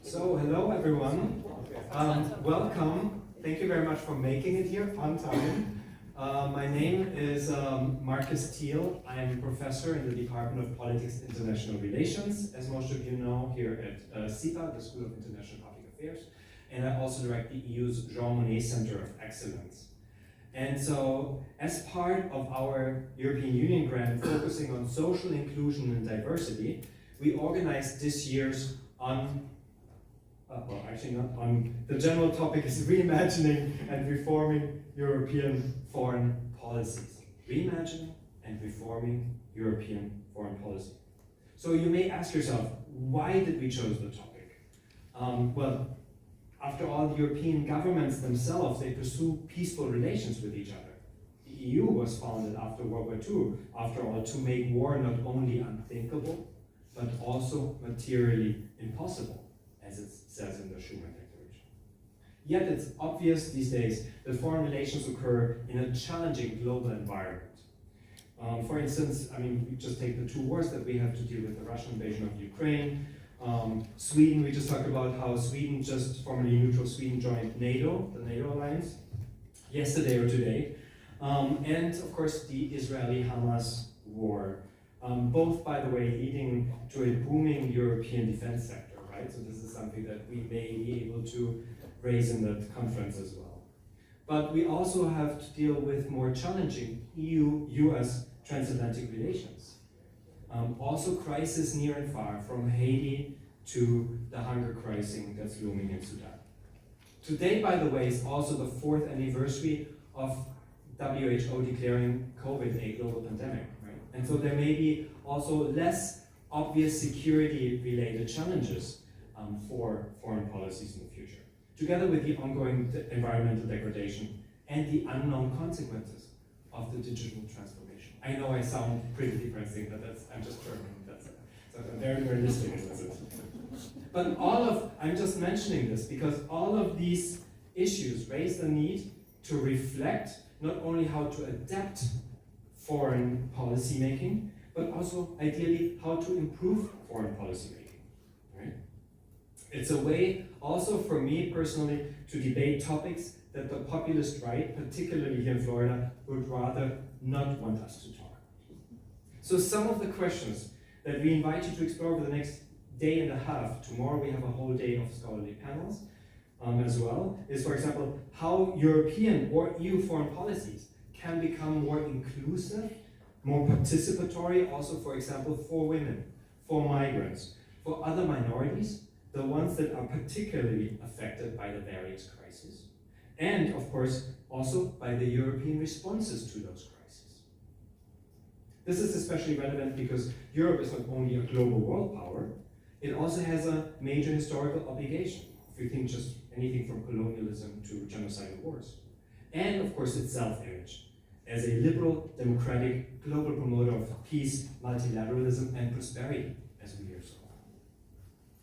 So, hello everyone. Welcome. Thank you very much for making it here on time. My name is Marcus Thiel. I'm a professor in the Department of Politics and International Relations, as most of you know, here at SIPA, the School of International Public Affairs. And I also direct the EU's Jean Monnet Center of Excellence. And so, as part of our European Union grant focusing on social inclusion and diversity, we organized this year's the general topic is reimagining and reforming European foreign policies. Reimagining and reforming European foreign policy. So you may ask yourself, why did we choose the topic? Well, after all, the European governments themselves, they pursue peaceful relations with each other. The EU was founded after World War II, after all, to make war not only unthinkable, but also materially impossible, as it says in the Schuman Declaration. Yet it's obvious these days that foreign relations occur in a challenging global environment. For instance, we just take the two wars that we have to deal with, the Russian invasion of Ukraine. Sweden, we just talked about how Sweden, just formerly neutral Sweden, joined NATO, the NATO alliance, yesterday or today. And of course, the Israeli-Hamas war. Both, by the way, leading to a booming European defense sector, right? So this is something that we may be able to raise in that conference as well. But we also have to deal with more challenging EU-US transatlantic relations. Also crisis near and far, from Haiti to the hunger crisis that's looming in Sudan. Today, by the way, is also the 4th anniversary of WHO declaring COVID a global pandemic, right? And so there may be also less obvious security-related challenges for foreign policies in the future, together with the ongoing environmental degradation and the unknown consequences of the digital transformation. I know I sound pretty depressing, but I'm just German. So I'm very realistic in this. But I'm just mentioning this because all of these issues raise the need to reflect not only how to adapt foreign policy making, but also ideally how to improve foreign policy making. Right? It's a way also for me personally to debate topics that the populist right, particularly here in Florida, would rather not want us to talk about. So some of the questions that we invite you to explore over the next day and a half, tomorrow we have a whole day of scholarly panels as well, is for example, how European or EU foreign policies can become more inclusive, more participatory, also for example for women, for migrants, for other minorities, the ones that are particularly affected by the various crises, and of course also by the European responses to those crises. This is especially relevant because Europe is not only a global world power, it also has a major historical obligation, if you think just anything from colonialism to genocidal wars. And of course its self-image as a liberal, democratic, global promoter of peace, multilateralism, and prosperity, as we hear so.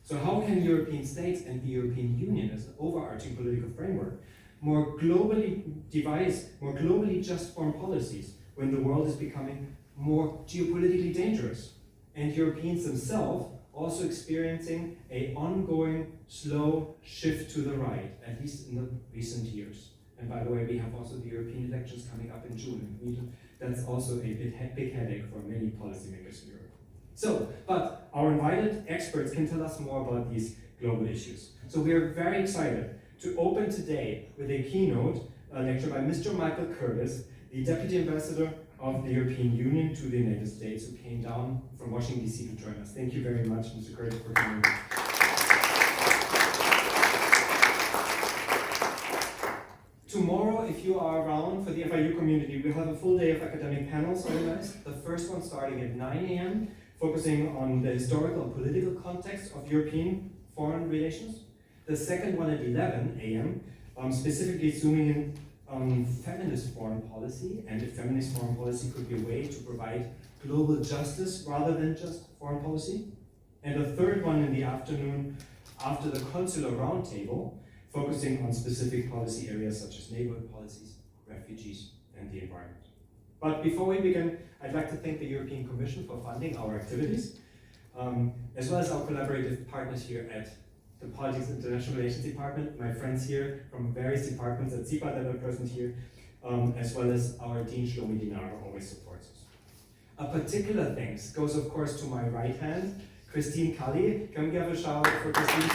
So how can European states and the European Union as an overarching political framework more globally devise more globally just foreign policies when the world is becoming more geopolitically dangerous and Europeans themselves also experiencing an ongoing slow shift to the right, at least in the recent years. And by the way, we have also the European elections coming up in June. And that's also a big headache for many policymakers in Europe. So, but our invited experts can tell us more about these global issues. So we are very excited to open today with a keynote lecture by Mr. Michael Curtis, the Deputy Ambassador of the European Union to the United States, who came down from Washington, D.C. to join us. Thank you very much, Mr. Curtis, for coming. Tomorrow, if you are around for the FIU community, we'll have a full day of academic panels organized. The first one starting at 9 a.m., focusing on the historical and political context of European foreign relations. The second one at 11 a.m., specifically zooming in on feminist foreign policy, and if feminist foreign policy could be a way to provide global justice rather than just foreign policy. And the third one in the afternoon, after the consular roundtable, focusing on specific policy areas such as neighborhood policies, refugees, and the environment. But before we begin, I'd like to thank the European Commission for funding our activities, as well as our collaborative partners here at the Politics and International Relations Department, my friends here from various departments at CIPA that are present here, as well as our Dean Shlomi Dinar, who always supports us. A particular thanks goes, of course, to my right hand, Christine Cully. Can we give a shout out for Christine?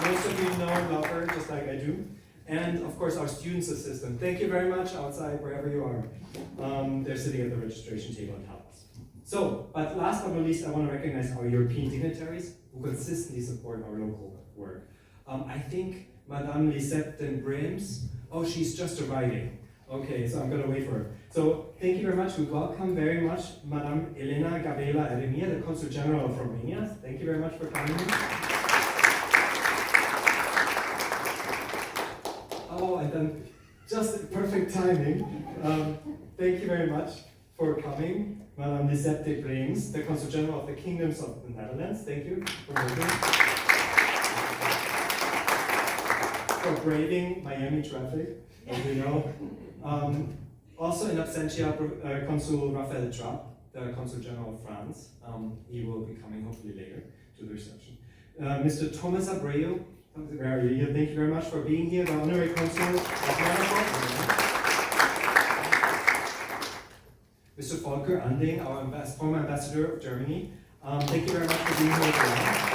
Most of you know and love her, just like I do. And of course, our students assistant. Thank you very much outside, wherever you are. They're sitting at the registration table and help us. So, but last but not least, I want to recognize our European dignitaries who consistently support our local work. I think Madame Lisette den Brems, oh, she's just arriving. Okay, so I'm going to wait for her. So, thank you very much. We welcome very much Madame Elena Gabriela Eremia, the Consul General of Romania. Thank you very much for coming. Oh, and then just perfect timing. Thank you very much for coming, Madame Lisette de Brems, the Consul General of the Kingdoms of the Netherlands. Thank you for working. For braving Miami traffic, as we know. Also in absentia, Consul Raphael Trapp, the Consul General of France. He will be coming hopefully later to the reception. Mr. Thomas Abreu, thank you very much for being here, the Honorary Consul of Monaco. Mr. Volker Anding, our former Ambassador of Germany. Thank you very much for being here as well.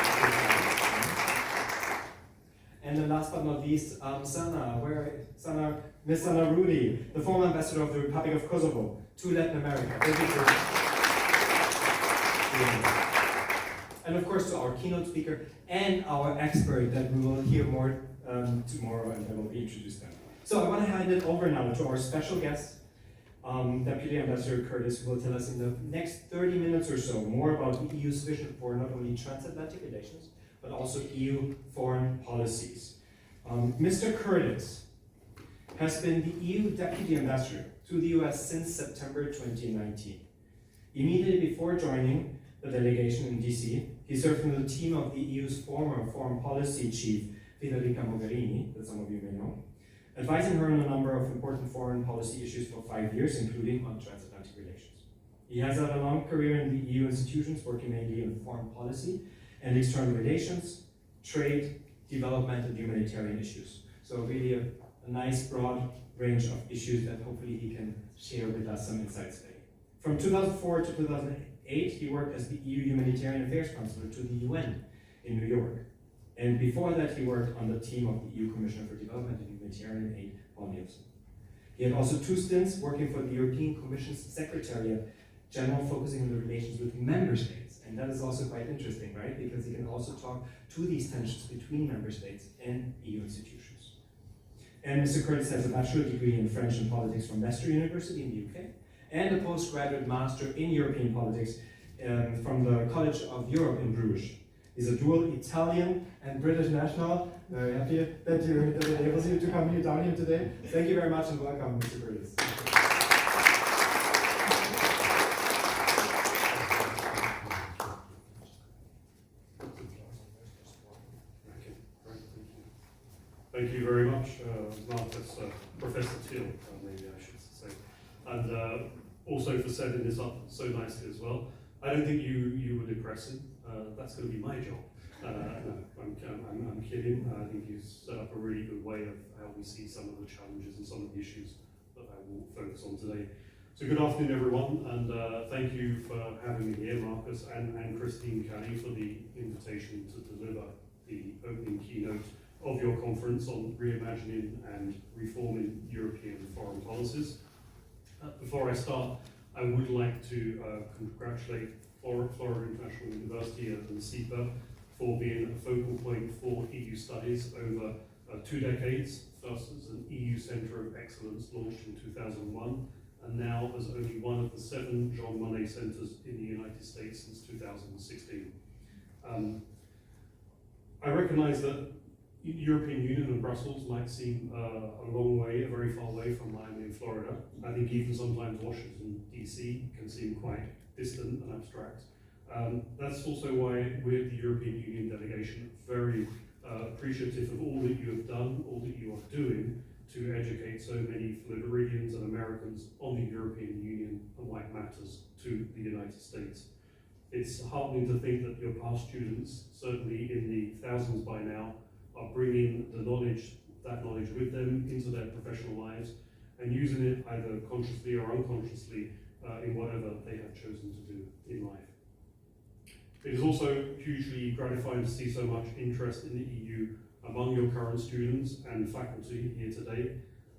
And then last but not least, Sana, Miss Sana Rudi, the former Ambassador of the Republic of Kosovo to Latin America. Thank you for and of course to our keynote speaker and our expert that we will hear more tomorrow, and I will introduce them. So I want to hand it over now to our special guest, Deputy Ambassador Curtis, who will tell us in the next 30 minutes or so more about the EU's vision for not only transatlantic relations, but also EU foreign policies. Mr. Curtis has been the EU Deputy Ambassador to the US since September 2019. Immediately before joining the delegation in DC, he served in the team of the EU's former foreign policy chief, Federica Mogherini, that some of you may know, advising her on a number of important foreign policy issues for 5 years, including on transatlantic relations. He has had a long career in the EU institutions, working mainly in foreign policy and external relations, trade, development, and humanitarian issues. So really a nice broad range of issues that hopefully he can share with us some insights today. From 2004 to 2008, he worked as the EU Humanitarian Affairs Counselor to the UN in New York. And before that, he worked on the team of the EU Commissioner for Development and Humanitarian Aid, Paul Nielsen. He had also 2 stints working for the European Commission's Secretariat General, focusing on the relations with member states. And that is also quite interesting, right? Because he can also talk to these tensions between member states and EU institutions. And Mr. Curtis has a bachelor's degree in French and politics from Leicester University in the UK, and a postgraduate master in European politics from the College of Europe in Bruges. He's a dual Italian and British national. Very happy that it enables you to come here down here today. Thank you very much and welcome, Mr. Curtis. Thank you very much, Marcus, Professor Thiel, maybe I should say, and also for setting this up so nicely as well. I don't think you were depressing. That's going to be my job. No, I'm kidding. I think you set up a really good way of how we see some of the challenges and some of the issues that I will focus on today. So good afternoon, everyone, and thank you for having me here, Marcus, and Christine Kelly for the invitation to deliver the opening keynote of your conference on reimagining and reforming European foreign policies. Before I start, I would like to congratulate Florida International University and CIPA for being a focal point for EU studies over 2 decades, first as an EU Centre of Excellence launched in 2001, and now as only one of the 7 Jean Monnet Centres in the United States since 2016. I recognise that European Union and Brussels might seem a long way, a very far away from Miami and Florida. I think even sometimes Washington, DC can seem quite distant and abstract. That's also why we're the European Union delegation very appreciative of all that you have done, all that you are doing to educate so many Floridians and Americans on the European Union and why it matters to the United States. It's heartening to think that your past students, certainly in the thousands by now, are bringing that knowledge with them into their professional lives and using it either consciously or unconsciously in whatever they have chosen to do in life. It is also hugely gratifying to see so much interest in the EU among your current students and faculty here today.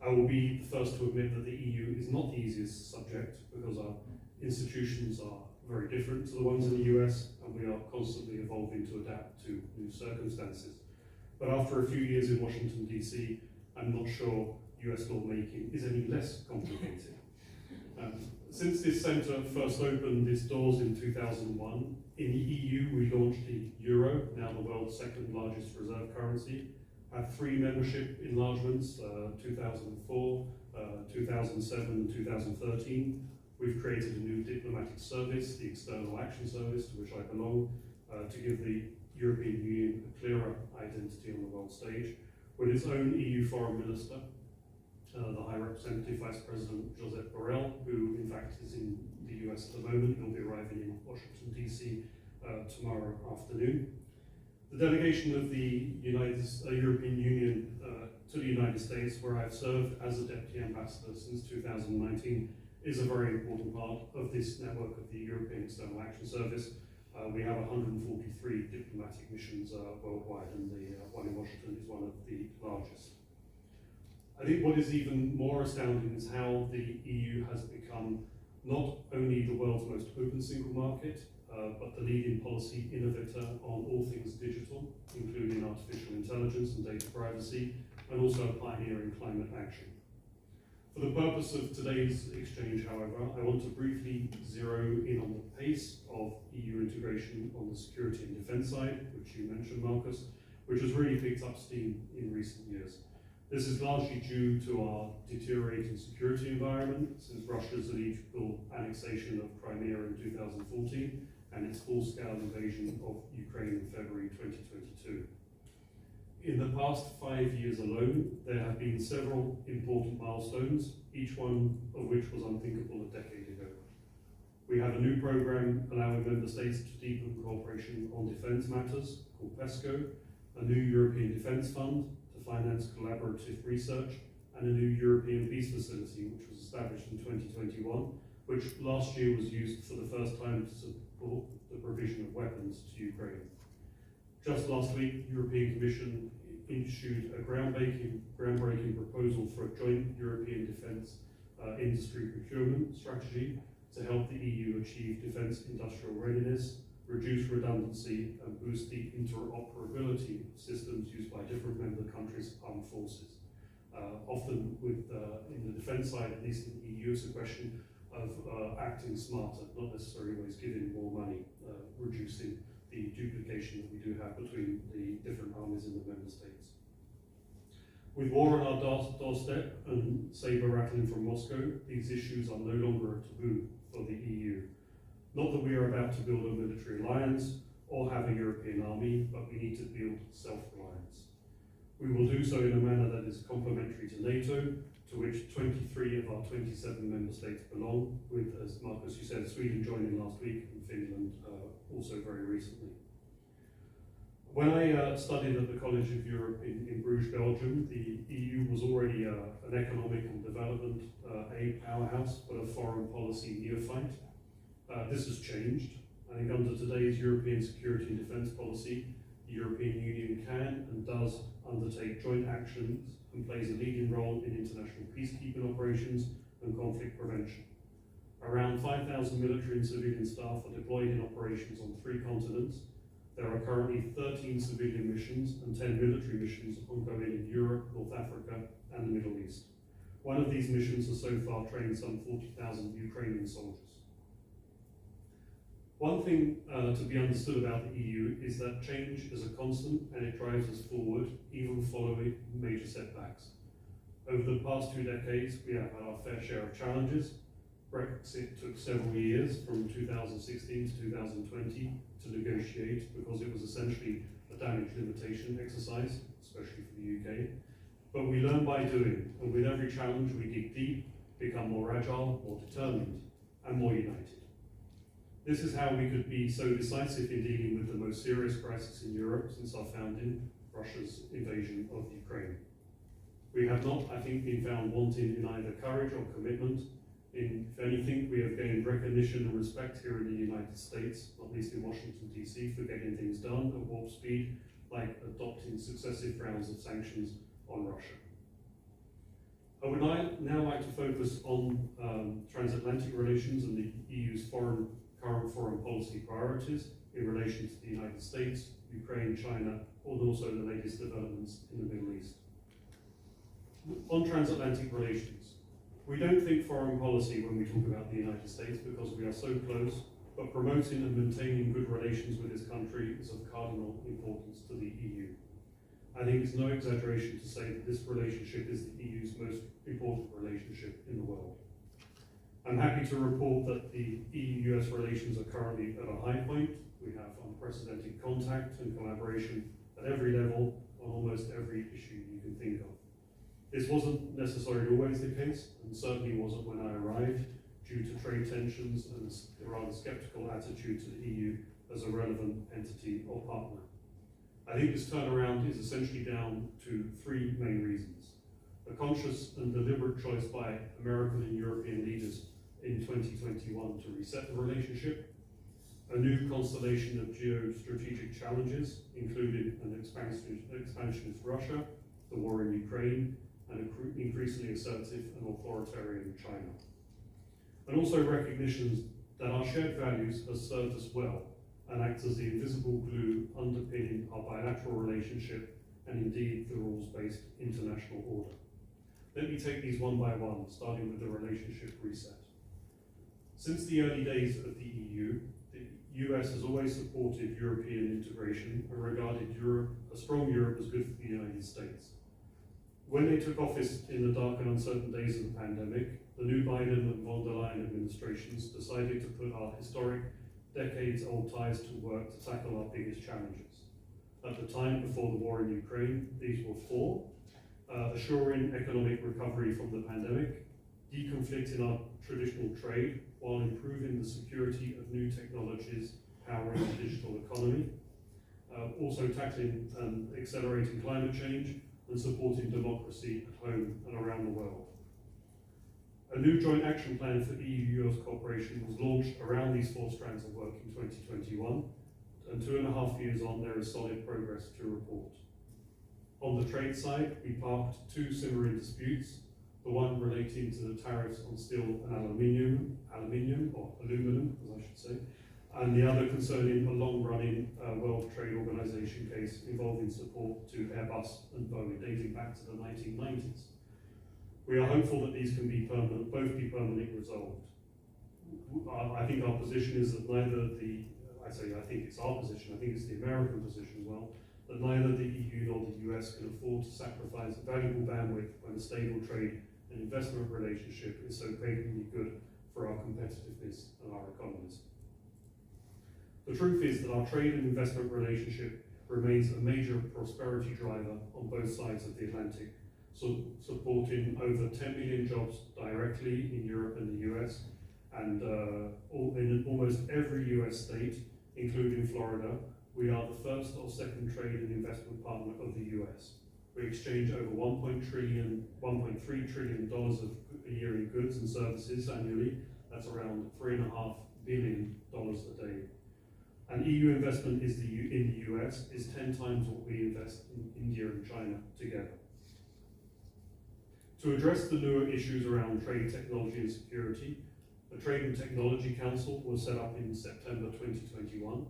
I will be the first to admit that the EU is not the easiest subject because our institutions are very different to the ones in the US, and we are constantly evolving to adapt to new circumstances. But after a few years in Washington, DC, I'm not sure US lawmaking is any less complicated. Since this centre first opened its doors in 2001, in the EU we launched the euro, now the world's second largest reserve currency, had 3 membership enlargements, 2004, 2007 and 2013. We've created a new diplomatic service, the External Action Service, to which I belong, to give the European Union a clearer identity on the world stage, with its own EU Foreign Minister, the High Representative Vice President Josep Borrell, who in fact is in the US at the moment. He'll be arriving in Washington DC tomorrow afternoon. The delegation of the European Union to the United States, where I've served as a Deputy Ambassador since 2019, is a very important part of this network of the European External Action Service. We have 143 diplomatic missions worldwide, and the one in Washington is one of the largest. I think what is even more astounding is how the EU has become not only the world's most open single market, but the leading policy innovator on all things digital, including artificial intelligence and data privacy, and also a pioneer in climate action. For the purpose of today's exchange, however, I want to briefly zero in on the pace of EU integration on the security and defence side, which you mentioned, Marcus, which has really picked up steam in recent years. This is largely due to our deteriorating security environment since Russia's illegal annexation of Crimea in 2014 and its full-scale invasion of Ukraine in February 2022. In the past 5 years alone, there have been several important milestones, each one of which was unthinkable a decade ago. We have a new programme allowing member states to deepen cooperation on defence matters, called PESCO, a new European Defence Fund to finance collaborative research, and a new European Peace Facility, which was established in 2021, which last year was used for the first time to support the provision of weapons to Ukraine. Just last week, the European Commission issued a groundbreaking proposal for a joint European defence industry procurement strategy to help the EU achieve defence industrial readiness, reduce redundancy, and boost the interoperability of systems used by different member countries' armed forces. Often in the defence side, at least in the EU, it's a question of acting smarter, not necessarily always giving more money, reducing the duplication that we do have between the different armies in the member states. With war on our doorstep and saber rattling from Moscow, these issues are no longer a taboo for the EU. Not that we are about to build a military alliance or have a European army, but we need to build self-reliance. We will do so in a manner that is complementary to NATO, to which 23 of our 27 member states belong, with, as Marcus, you said, Sweden joining last week and Finland also very recently. When I studied at the College of Europe in Bruges, Belgium, the EU was already an economic and development aid powerhouse, but a foreign policy neophyte. This has changed. I think under today's European security and defence policy, the European Union can and does undertake joint actions and plays a leading role in international peacekeeping operations and conflict prevention. Around 5,000 military and civilian staff are deployed in operations on 3 continents. There are currently 13 civilian missions and 10 military missions ongoing in Europe, North Africa, and the Middle East. One of these missions has so far trained some 40,000 Ukrainian soldiers. One thing to be understood about the EU is that change is a constant and it drives us forward, even following major setbacks. Over the past 2 decades, we have had our fair share of challenges. Brexit took several years, from 2016 to 2020, to negotiate because it was essentially a damage limitation exercise, especially for the UK. But we learn by doing, and with every challenge, we dig deep, become more agile, more determined, and more united. This is how we could be so decisive in dealing with the most serious crisis in Europe since our founding, Russia's invasion of Ukraine. We have not, I think, been found wanting in either courage or commitment. If anything, we have gained recognition and respect here in the United States, not least in Washington, D.C., for getting things done at warp speed, like adopting successive rounds of sanctions on Russia. I would now like to focus on transatlantic relations and the EU's current foreign policy priorities in relation to the United States, Ukraine, China, and also the latest developments in the Middle East. On transatlantic relations, we don't think foreign policy when we talk about the United States because we are so close, but promoting and maintaining good relations with this country is of cardinal importance to the EU. I think it's no exaggeration to say that this relationship is the EU's most important relationship in the world. I'm happy to report that the EU-US relations are currently at a high point. We have unprecedented contact and collaboration at every level on almost every issue you can think of. This wasn't necessarily always the case, and certainly wasn't when I arrived, due to trade tensions and a rather sceptical attitude to the EU as a relevant entity or partner. I think this turnaround is essentially down to three main reasons. A conscious and deliberate choice by American and European leaders in 2021 to reset the relationship, a new constellation of geostrategic challenges, including an expansionist Russia, the war in Ukraine, and an increasingly assertive and authoritarian China. And also recognition that our shared values have served us well and acts as the invisible glue underpinning our bilateral relationship and indeed the rules-based international order. Let me take these one by one, starting with the relationship reset. Since the early days of the EU, the US has always supported European integration and regarded a strong Europe as good for the United States. When they took office in the dark and uncertain days of the pandemic, the new Biden and von der Leyen administrations decided to put our historic, decades-old ties to work to tackle our biggest challenges. At the time, before the war in Ukraine, these were four: assuring economic recovery from the pandemic, deconflicting our traditional trade while improving the security of new technologies powering the digital economy, also tackling and accelerating climate change, and supporting democracy at home and around the world. A new joint action plan for EU-US cooperation was launched around these four strands of work in 2021, and 2.5 years on, there is solid progress to report. On the trade side, we parked two simmering disputes, the one relating to the tariffs on steel and aluminum, or aluminum, as I should say, and the other concerning a long-running World Trade Organization case involving support to Airbus and Boeing, dating back to the 1990s. We are hopeful that these can be both be permanently resolved. I think our position is that neither I think it's our position, I think it's the American position as well, that neither the EU nor the US can afford to sacrifice valuable bandwidth when a stable trade and investment relationship is so patently good for our competitiveness and our economies. The truth is that our trade and investment relationship remains a major prosperity driver on both sides of the Atlantic, supporting over 10 million jobs directly in Europe and the US, and in almost every US state, including Florida, we are the first or second trade and investment partner of the US. We exchange over $1.3 trillion a year in goods and services annually. That's around $3.5 billion a day. And EU investment in the US is 10 times what we invest in India and China together. To address the newer issues around trade, technology and security, the Trade and Technology Council was set up in September 2021.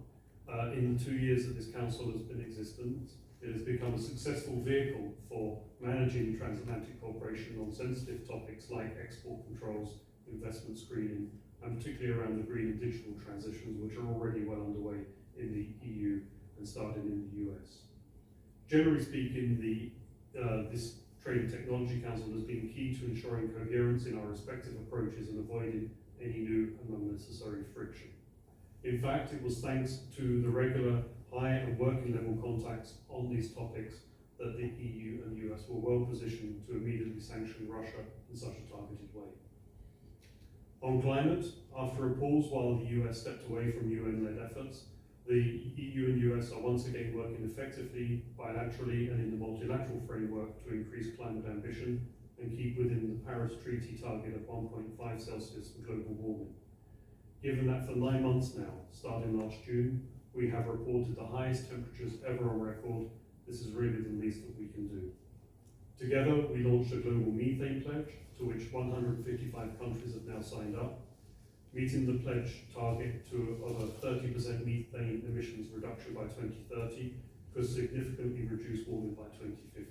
In the 2 years that this council has been in existence, it has become a successful vehicle for managing transatlantic cooperation on sensitive topics like export controls, investment screening, and particularly around the green and digital transitions, which are already well underway in the EU and starting in the US. Generally speaking, this Trade and Technology Council has been key to ensuring coherence in our respective approaches and avoiding any new and unnecessary friction. In fact, it was thanks to the regular high and working level contacts on these topics that the EU and US were well positioned to immediately sanction Russia in such a targeted way. On climate, after a pause while the US stepped away from UN-led efforts, the EU and US are once again working effectively, bilaterally and in the multilateral framework to increase climate ambition and keep within the Paris Treaty target of 1.5 Celsius for global warming. Given that for 9 months now, starting last June, we have reported the highest temperatures ever on record, this is really the least that we can do. Together, we launched a global methane pledge, to which 155 countries have now signed up, meeting the pledge target to of a 30% methane emissions reduction by 2030 could significantly reduce warming by 2050.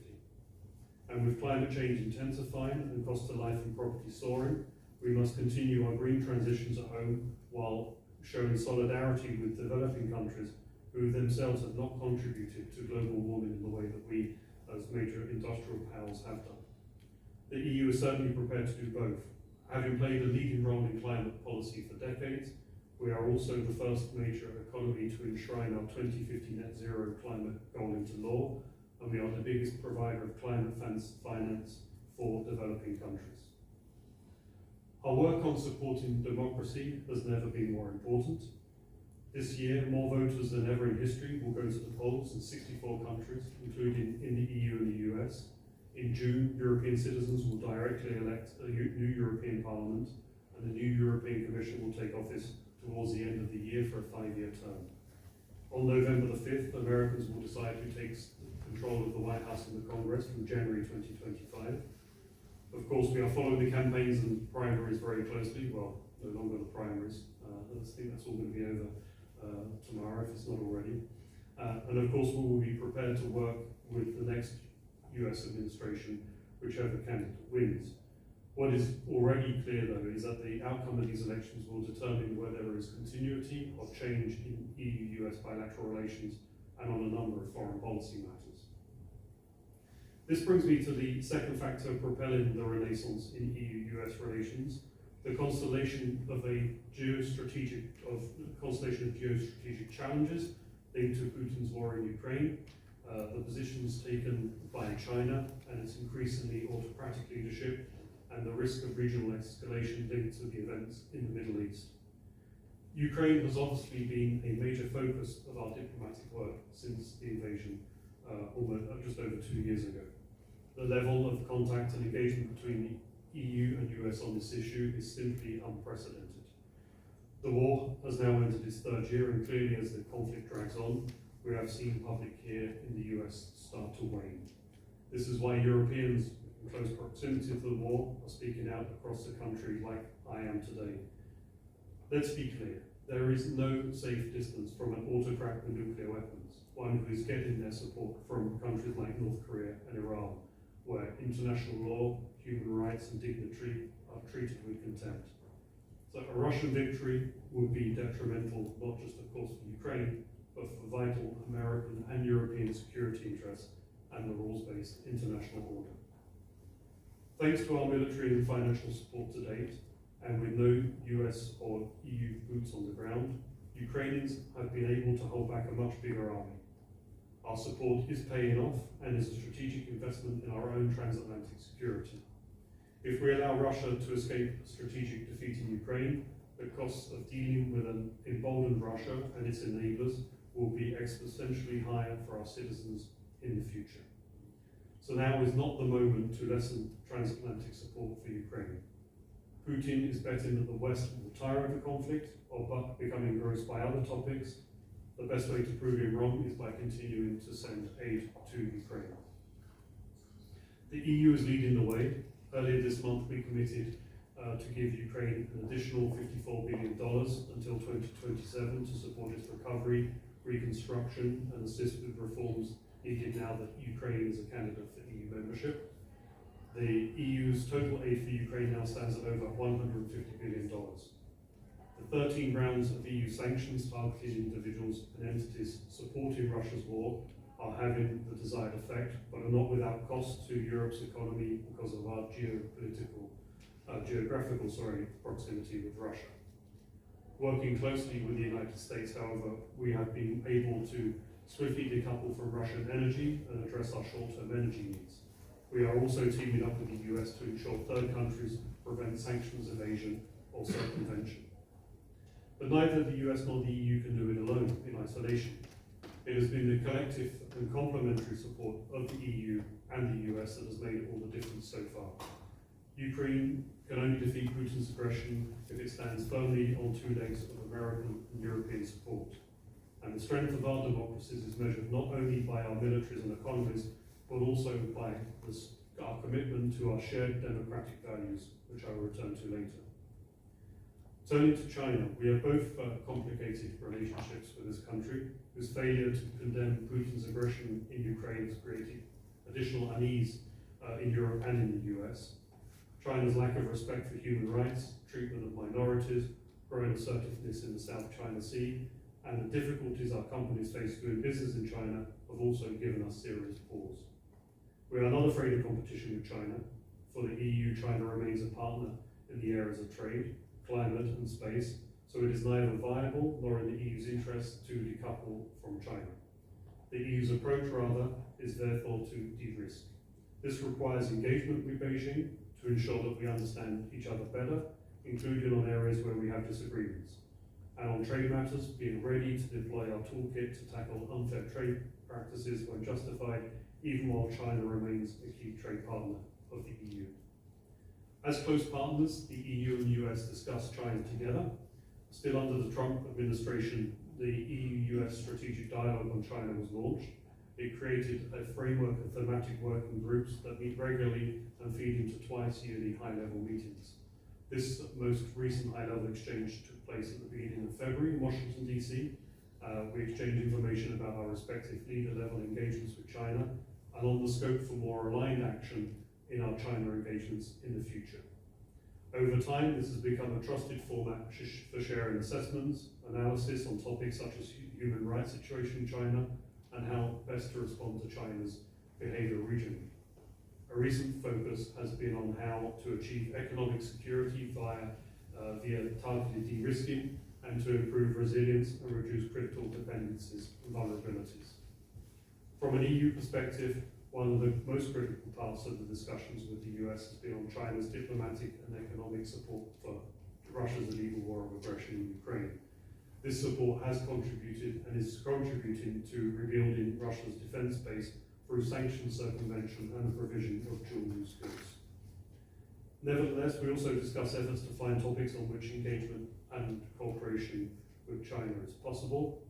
And with climate change intensifying and cost of life and property soaring, we must continue our green transitions at home while showing solidarity with developing countries who themselves have not contributed to global warming in the way that we as major industrial powers have done. The EU is certainly prepared to do both. Having played a leading role in climate policy for decades, we are also the first major economy to enshrine our 2050 net zero climate goal into law, and we are the biggest provider of climate finance for developing countries. Our work on supporting democracy has never been more important. This year, more voters than ever in history will go to the polls in 64 countries, including in the EU and the US. In June, European citizens will directly elect a new European Parliament, and the new European Commission will take office towards the end of the year for a 5-year term. On November the 5th, Americans will decide who takes control of the White House and the Congress from January 2025. Of course, we are following the campaigns and primaries very closely. Well, no longer the primaries. I think that's all going to be over tomorrow, if it's not already. And of course, we will be prepared to work with the next US administration, whichever candidate wins. What is already clear, though, is that the outcome of these elections will determine whether there is continuity or change in EU-US bilateral relations and on a number of foreign policy matters. This brings me to the second factor propelling the renaissance in EU-US relations, the constellation of geostrategic challenges linked to Putin's war in Ukraine, the positions taken by China and its increasingly autocratic leadership, and the risk of regional escalation linked to the events in the Middle East. Ukraine has obviously been a major focus of our diplomatic work since the invasion just over 2 years ago. The level of contact and engagement between the EU and US on this issue is simply unprecedented. The war has now entered its 3rd year, and clearly as the conflict drags on, we have seen public fear in the US start to wane. This is why Europeans in close proximity to the war are speaking out across the country like I am today. Let's be clear, there is no safe distance from an autocrat with nuclear weapons, one who is getting their support from countries like North Korea and Iran, where international law, human rights and dignity are treated with contempt. So a Russian victory would be detrimental, not just of course for Ukraine, but for vital American and European security interests and the rules-based international order. Thanks to our military and financial support to date, and with no US or EU boots on the ground, Ukrainians have been able to hold back a much bigger army. Our support is paying off and is a strategic investment in our own transatlantic security. If we allow Russia to escape strategic defeat in Ukraine, the costs of dealing with an emboldened Russia and its enablers will be exponentially higher for our citizens in the future. So now is not the moment to lessen transatlantic support for Ukraine. Putin is betting that the West will tire of the conflict or become engrossed by other topics. The best way to prove him wrong is by continuing to send aid to Ukraine. The EU is leading the way. Earlier this month we committed to give Ukraine an additional $54 billion until 2027 to support its recovery, reconstruction and assist with reforms needed now that Ukraine is a candidate for EU membership. The EU's total aid for Ukraine now stands at over $150 billion. The 13 rounds of EU sanctions targeting individuals and entities supporting Russia's war are having the desired effect, but are not without cost to Europe's economy because of our geographical proximity with Russia. Working closely with the United States, however, we have been able to swiftly decouple from Russian energy and address our short-term energy needs. We are also teaming up with the US to ensure third countries prevent sanctions evasion or or circumvention. But neither the US nor the EU can do it alone in isolation. It has been the collective and complementary support of the EU and the US that has made all the difference so far. Ukraine can only defeat Putin's aggression if it stands firmly on two legs of American and European support. And the strength of our democracies is measured not only by our militaries and economies, but also by our commitment to our shared democratic values, which I will return to later. Turning to China, we have both complicated relationships with this country, whose failure to condemn Putin's aggression in Ukraine has created additional unease in Europe and in the US. China's lack of respect for human rights, treatment of minorities, growing assertiveness in the South China Sea, and the difficulties our companies face doing business in China have also given us serious pause. We are not afraid of competition with China. For the EU, China remains a partner in the areas of trade, climate and space, so it is neither viable nor in the EU's interest to decouple from China. The EU's approach, rather, is therefore to de-risk. This requires engagement with Beijing to ensure that we understand each other better, including on areas where we have disagreements. And on trade matters, being ready to deploy our toolkit to tackle unfair trade practices when justified, even while China remains a key trade partner of the EU. As close partners, the EU and US discuss China together. Still under the Trump administration, the EU-US strategic dialogue on China was launched. It created a framework of thematic working groups that meet regularly and feed into twice yearly high-level meetings. This most recent high-level exchange took place at the beginning of February in Washington, DC. We exchanged information about our respective leader-level engagements with China and on the scope for more aligned action in our China engagements in the future. Over time, this has become a trusted format for sharing assessments, analysis on topics such as human rights situation in China and how best to respond to China's behavior regionally. A recent focus has been on how to achieve economic security via targeted de-risking and to improve resilience and reduce critical dependencies and vulnerabilities. From an EU perspective, one of the most critical parts of the discussions with the US has been on China's diplomatic and economic support for Russia's illegal war of aggression in Ukraine. This support has contributed and is contributing to rebuilding Russia's defense base through sanctions circumvention and the provision of dual-use goods. Nevertheless, we also discuss efforts to find topics on which engagement and cooperation with China is possible.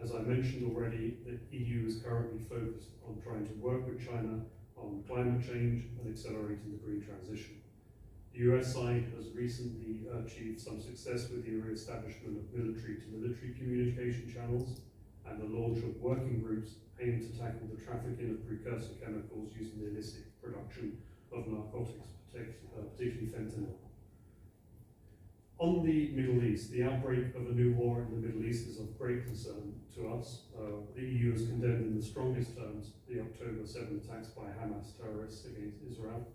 As I mentioned already, the EU is currently focused on trying to work with China on climate change and accelerating the green transition. The US side has recently achieved some success with the re-establishment of military-to-military communication channels and the launch of working groups aimed to tackle the trafficking of precursor chemicals used in the illicit production of narcotics, particularly fentanyl. On the Middle East, the outbreak of a new war in the Middle East is of great concern to us. The EU has condemned in the strongest terms the October 7 attacks by Hamas terrorists against Israel.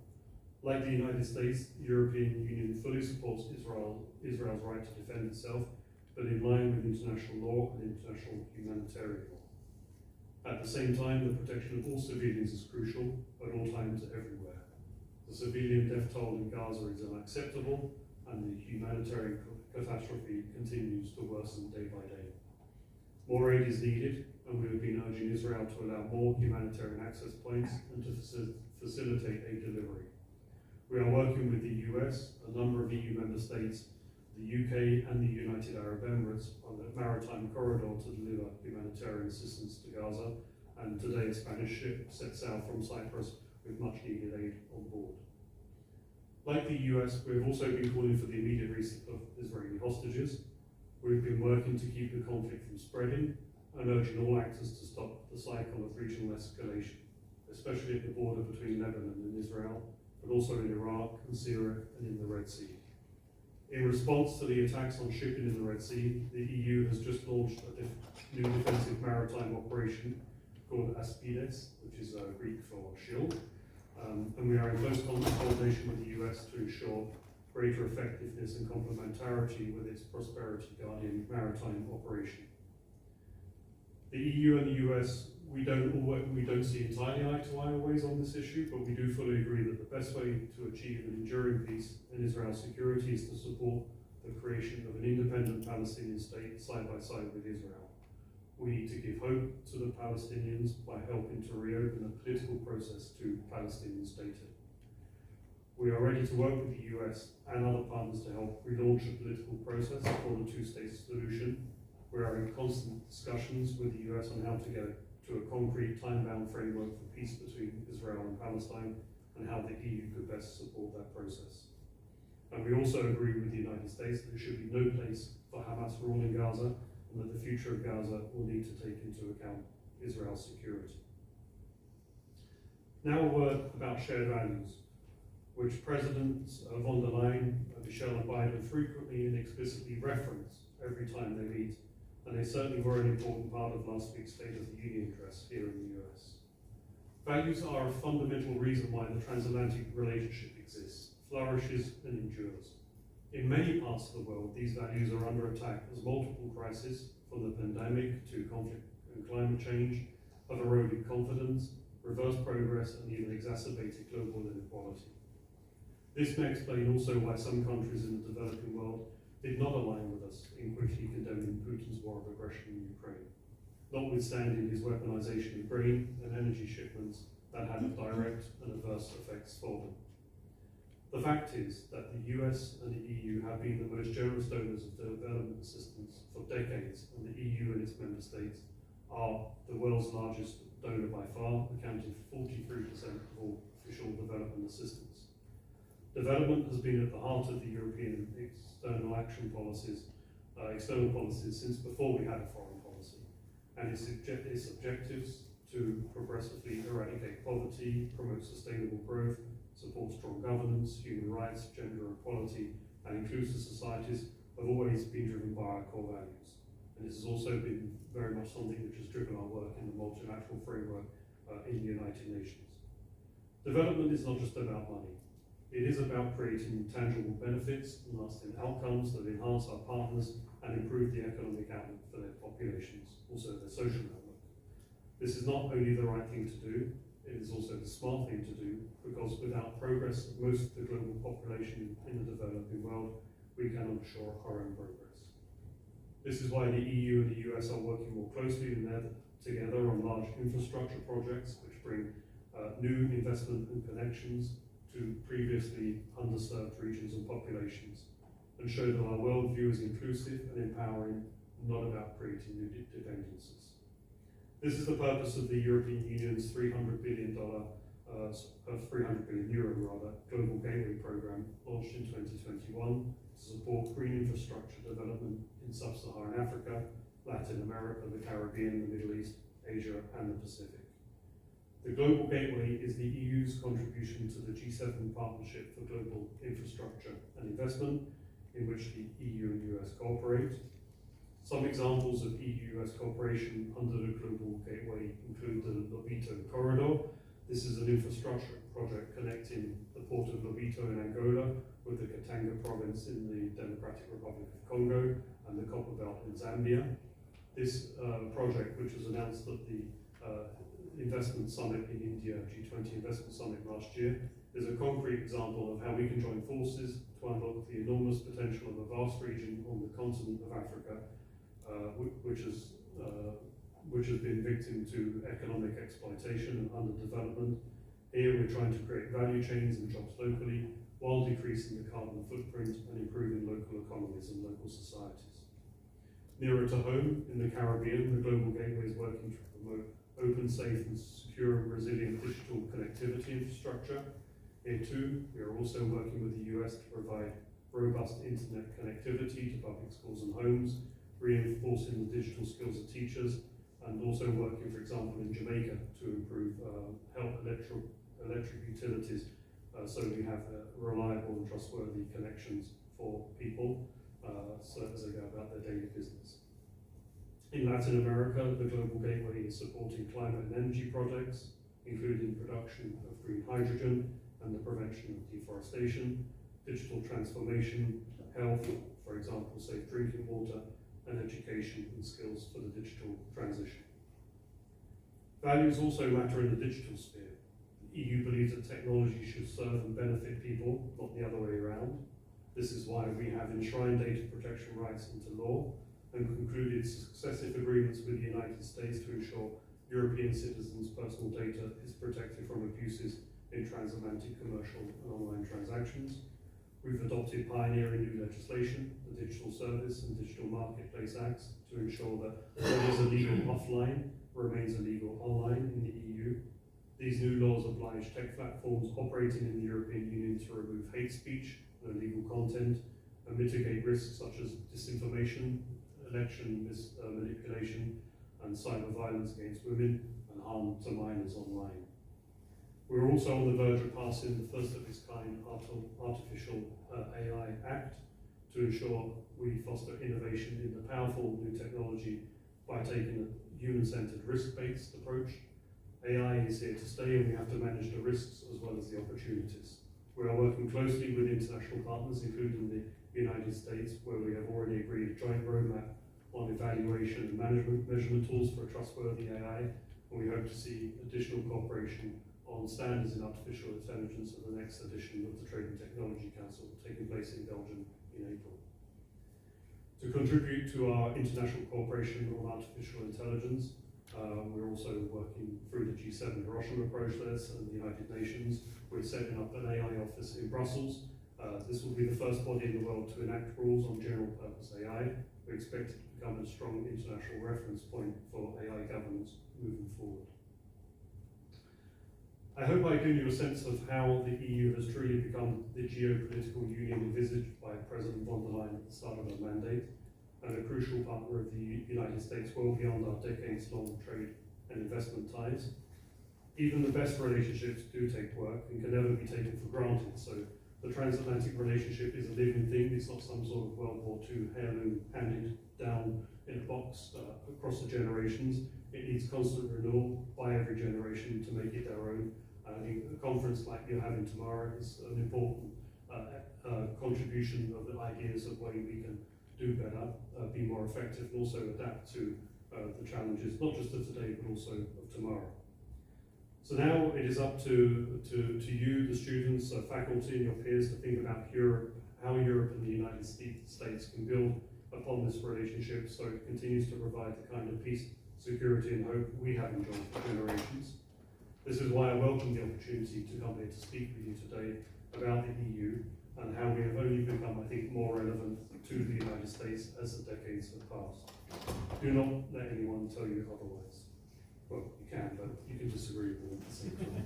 Like the United States, the European Union fully supports Israel's right to defend itself, but in line with international law and international humanitarian law. At the same time, the protection of all civilians is crucial at all times everywhere. The civilian death toll in Gaza is unacceptable, and the humanitarian catastrophe continues to worsen day by day. More aid is needed, and we have been urging Israel to allow more humanitarian access points and to facilitate aid delivery. We are working with the US, a number of EU member states, the UK and the United Arab Emirates on the maritime corridor to deliver humanitarian assistance to Gaza, and today a Spanish ship set sail from Cyprus with much needed aid on board. Like the US, we have also been calling for the immediate release of Israeli hostages. We've been working to keep the conflict from spreading and urging all actors to stop the cycle of regional escalation, especially at the border between Lebanon and Israel, but also in Iraq and Syria and in the Red Sea. In response to the attacks on shipping in the Red Sea, the EU has just launched a new defensive maritime operation called Aspides, which is Greek for shield. And we are in close coordination with the US to ensure greater effectiveness and complementarity with its Prosperity Guardian maritime operation. The EU and the US, we don't see entirely eye to eye always on this issue, but we do fully agree that the best way to achieve an enduring peace and Israel's security is to support the creation of an independent Palestinian state side by side with Israel. We need to give hope to the Palestinians by helping to reopen the political process to Palestinian statehood. We are ready to work with the US and other partners to help relaunch a political process for the two-state solution. We are in constant discussions with the US on how to get to a concrete time-bound framework for peace between Israel and Palestine and how the EU could best support that process. And we also agree with the United States that there should be no place for Hamas rule in Gaza and that the future of Gaza will need to take into account Israel's security. Now a word about shared values, which Presidents von der Leyen, Michel and Biden frequently and explicitly reference every time they meet, and they certainly were an important part of last week's State of the Union address here in the US. Values are a fundamental reason why the transatlantic relationship exists, flourishes and endures. In many parts of the world, these values are under attack as multiple crises, from the pandemic to conflict and climate change, have eroded confidence, reversed progress and even exacerbated global inequality. This may explain also why some countries in the developing world did not align with us in quickly condemning Putin's war of aggression in Ukraine, notwithstanding his weaponization of grain and energy shipments that had direct and adverse effects for them. The fact is that the US and the EU have been the most generous donors of development assistance for decades, and the EU and its member states are the world's largest donor by far, accounting for 43% of all official development assistance. Development has been at the heart of the European external policies since before we had a foreign policy, and its objectives to progressively eradicate poverty, promote sustainable growth, support strong governance, human rights, gender equality, and inclusive societies have always been driven by our core values. And this has also been very much something which has driven our work in the multilateral framework in the United Nations. Development is not just about money. It is about creating tangible benefits and lasting outcomes that enhance our partners and improve the economic outlook for their populations, also their social outlook. This is not only the right thing to do, it is also the smart thing to do, because without progress of most of the global population in the developing world, we cannot ensure our own progress. This is why the EU and the US are working more closely together on large infrastructure projects which bring new investment and connections to previously underserved regions and populations, and show that our worldview is inclusive and empowering, not about creating new dependencies. This is the purpose of the European Union's €300 billion Global Gateway Programme, launched in 2021 to support green infrastructure development in sub-Saharan Africa, Latin America, the Caribbean, the Middle East, Asia and the Pacific. The Global Gateway is the EU's contribution to the G7 Partnership for Global Infrastructure and Investment, in which the EU and US cooperate. Some examples of EU-US cooperation under the Global Gateway include the Lobito Corridor. This is an infrastructure project connecting the port of Lobito in Angola with the Katanga province in the Democratic Republic of Congo and the Copper Belt in Zambia. This project, which was announced at the Investment Summit in India, G20 Investment Summit last year, is a concrete example of how we can join forces to unlock the enormous potential of a vast region on the continent of Africa, which has been victim to economic exploitation and underdevelopment. Here we're trying to create value chains and jobs locally, while decreasing the carbon footprint and improving local economies and local societies. Nearer to home, in the Caribbean, the Global Gateway is working to promote open, safe and secure and resilient digital connectivity infrastructure. Here too, we are also working with the US to provide robust internet connectivity to public schools and homes, reinforcing the digital skills of teachers, and also working, for example, in Jamaica to improve electric utilities so we have reliable and trustworthy connections for people so as they go about their daily business. In Latin America, the Global Gateway is supporting climate and energy projects, including production of green hydrogen and the prevention of deforestation, digital transformation, health, for example, safe drinking water, and education and skills for the digital transition. Values also matter in the digital sphere. The EU believes that technology should serve and benefit people, not the other way around. This is why we have enshrined data protection rights into law and concluded successive agreements with the United States to ensure European citizens' personal data is protected from abuses in transatlantic commercial and online transactions. We've adopted pioneering new legislation, the Digital Service and Digital Marketplace Acts, to ensure that what is illegal offline remains illegal online in the EU. These new laws oblige tech platforms operating in the European Union to remove hate speech and illegal content and mitigate risks such as disinformation, election manipulation, and cyber violence against women and harm to minors online. We're also on the verge of passing the first of its kind Artificial AI Act to ensure we foster innovation in the powerful new technology by taking a human-centered risk-based approach. AI is here to stay, and we have to manage the risks as well as the opportunities. We are working closely with international partners, including the United States, where we have already agreed a joint roadmap on evaluation and management measurement tools for trustworthy AI, and we hope to see additional cooperation on standards in artificial intelligence at the next edition of the Trade and Technology Council taking place in Belgium in April. To contribute to our international cooperation on artificial intelligence, we're also working through the G7 Hiroshima process and the United Nations. We're setting up an AI office in Brussels. This will be the first body in the world to enact rules on general purpose AI. We expect it to become a strong international reference point for AI governance moving forward. I hope I've given you a sense of how the EU has truly become the geopolitical union envisaged by President von der Leyen at the start of her mandate, and a crucial partner of the United States well beyond our decades-long trade and investment ties. Even the best relationships do take work and can never be taken for granted, so the transatlantic relationship is a living thing. It's not some sort of World War II heirloom handed down in a box across the generations. It needs constant renewal by every generation to make it their own. I think a conference like you're having tomorrow is an important contribution of the ideas of way we can do better, be more effective, and also adapt to the challenges, not just of today, but also of tomorrow. So now it is up to you, the students, faculty, and your peers to think about Europe, how Europe and the United States can build upon this relationship so it continues to provide the kind of peace, security, and hope we have enjoyed for generations. This is why I welcome the opportunity to come here to speak with you today about the EU and how we have only become, I think, more relevant to the United States as the decades have passed. Do not let anyone tell you otherwise. Well, you can, but you can disagree with them at the same time.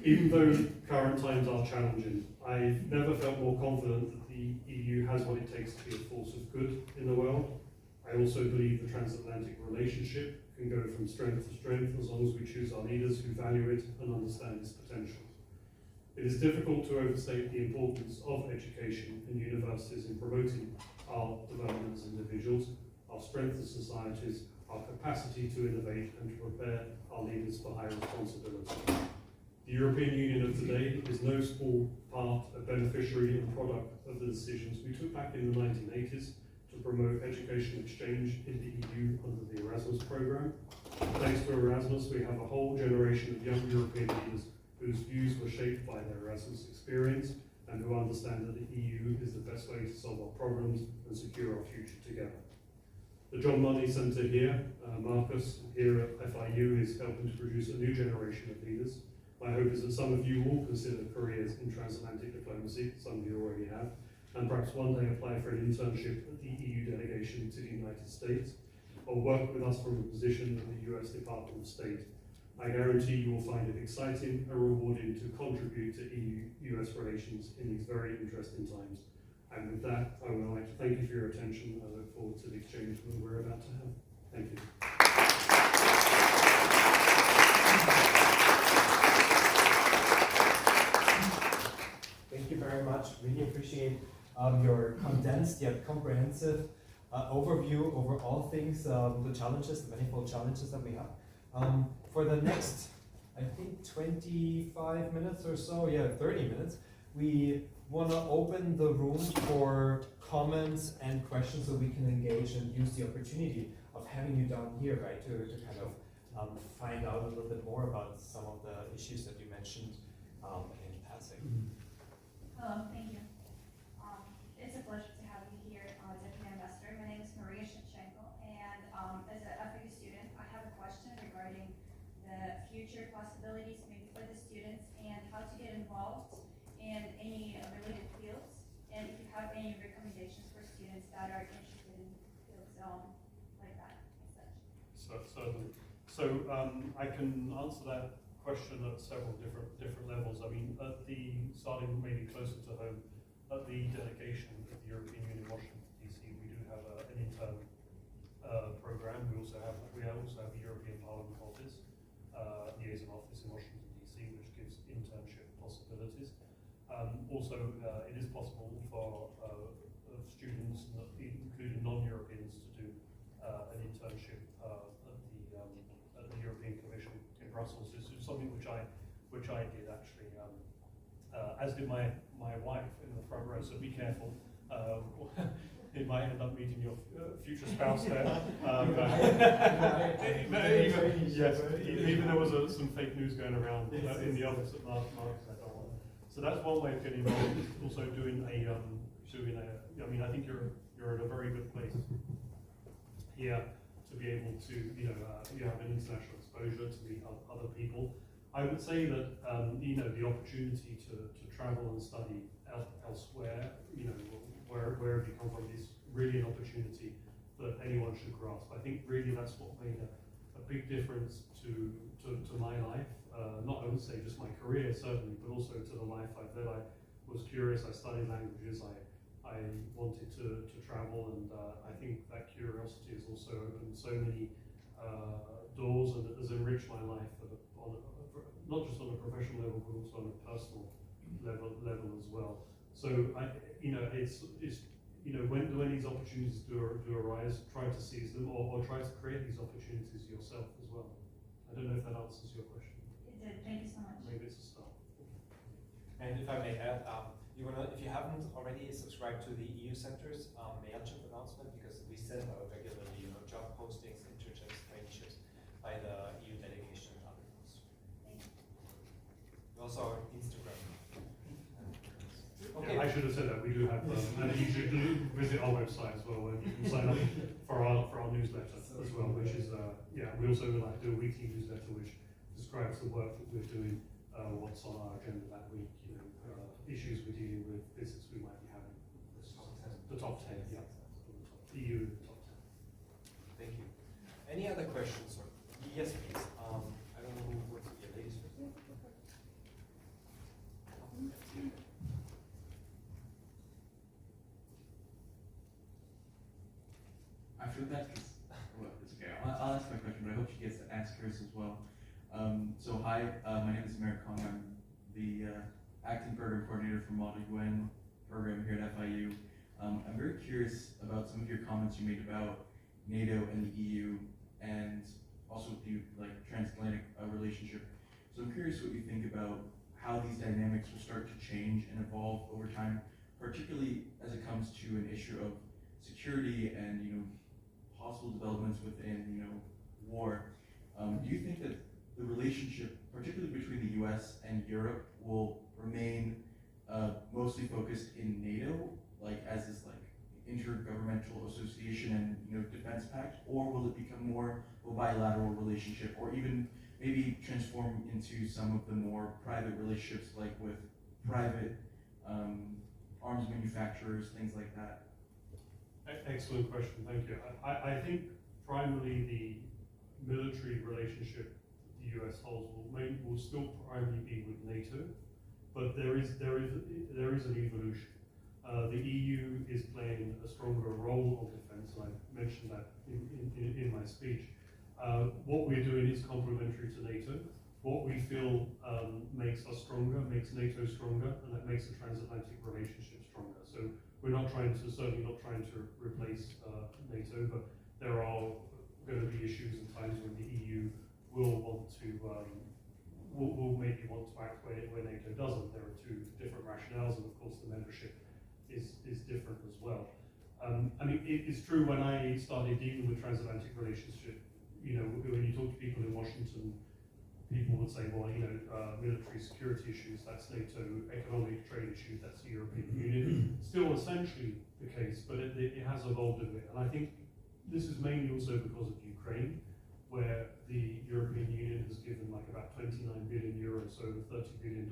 Even though current times are challenging, I've never felt more confident that the EU has what it takes to be a force of good in the world. I also believe the transatlantic relationship can go from strength to strength as long as we choose our leaders who value it and understand its potential. It is difficult to overstate the importance of education and universities in promoting our development as individuals, our strength as societies, our capacity to innovate and to prepare our leaders for high responsibility. The European Union of today is no small part, a beneficiary and product of the decisions we took back in the 1980s to promote education exchange in the EU under the Erasmus programme. Thanks to Erasmus, we have a whole generation of young European leaders whose views were shaped by their Erasmus experience and who understand that the EU is the best way to solve our problems and secure our future together. The John Monnet Centre here, Marcus, here at FIU, is helping to produce a new generation of leaders. My hope is that some of you will consider careers in transatlantic diplomacy, some of you already have, and perhaps one day apply for an internship at the EU Delegation to the United States, or work with us from a position in the US Department of State. I guarantee you will find it exciting and rewarding to contribute to EU-US relations in these very interesting times. And with that, I would like to thank you for your attention. I look forward to the exchange that we're about to have. Thank you. Thank you very much. Really appreciate your condensed yet comprehensive overview over all things, the challenges, the manifold challenges that we have. For the next, I think 25 minutes or so, 30 minutes, we want to open the room for comments and questions so we can engage and use the opportunity of having you down here, right, to kind of find out a little bit more about some of the issues that you mentioned in passing. Hello, thank you. responsibilities maybe for the students and how to get involved in any related fields, and if you have any recommendations for students that are interested in fields like that and such. Certainly. So I can answer that question at several different levels. I mean, starting maybe closer to home, at the delegation of the European Union, Washington DC, we do have an intern program. We also have the European Parliament office, liaison office in Washington DC, which gives internship possibilities. Also, it is possible for students, including non-Europeans, to do an internship at the European Commission in Brussels. This is something which I did actually, as did my wife in the front row. So be careful. It might end up meeting your future spouse there. Even there was some fake news going around in the office at Mark said, oh, so that's one way of getting involved. Also doing I mean, I think you're at a very good place here to be able to, you have an international exposure to meet other people. I would say that, the opportunity to travel and study elsewhere, wherever you come from, is really an opportunity that anyone should grasp. I think really that's what made a big difference to my life. Not, I would say, just my career, certainly, but also to the life I've led. I was curious, I studied languages, I wanted to travel, and I think that curiosity has also opened so many doors, and it has enriched my life not just on a professional level, but also on a personal level as well. So when these opportunities do arise, try to seize them, or try to create these opportunities yourself as well. I don't know if that answers your question. It did. Thank you so much. Maybe it's a start. And if I may add, if you haven't already subscribed to the EU Center's MailChimp announcement, because we send out regularly, job postings, internships, traineeships by the EU delegation and other things. Thank you. Also our Instagram. Okay. Yeah, I should have said that. We do have, and you should visit our website as well, where you can sign up for our newsletter as well, which is, we also do a weekly newsletter which describes the work that we're doing, what's on our agenda that week, issues we're dealing with, visits we might be having. The top 10, yeah. The EU top 10. Thank you. Any other questions? Or yes, please. I don't know who wants to be a ladies first. I feel bad because, well, it's okay. I'll ask my question, but I hope she gets to ask hers as well. So hi, my name is Merrick Kong. I'm the acting program coordinator for Model UN program here at FIU. I'm very curious about some of your comments you made about NATO and the EU, and also the transatlantic relationship. So I'm curious what you think about how these dynamics will start to change and evolve over time, particularly as it comes to an issue of security and possible developments within war. Do you think that the relationship, particularly between the U.S. and Europe, will remain mostly focused in NATO, as this intergovernmental association and defense pact, or will it become more of a bilateral relationship, or even maybe transform into some of the more private relationships, like with private arms manufacturers, things like that? Excellent question, thank you. I think primarily the military relationship the US holds will still primarily be with NATO, but there is an evolution. The EU is playing a stronger role on defence, and I mentioned that in my speech. What we're doing is complementary to NATO. What we feel makes us stronger, makes NATO stronger, and that makes the transatlantic relationship stronger. So we're certainly not trying to replace NATO, but there are going to be issues and times when the EU will want to, will maybe want to act where NATO doesn't. There are two different rationales, and of course the membership is different as well. I mean, it's true when I started dealing with transatlantic relationship, when you talk to people in Washington, people would say, well, military security issues, that's NATO, economic trade issues, that's the European Union. Still essentially the case, but it has evolved a bit. And I think this is mainly also because of Ukraine. where the European Union has given like about 29 billion euros, so $30 billion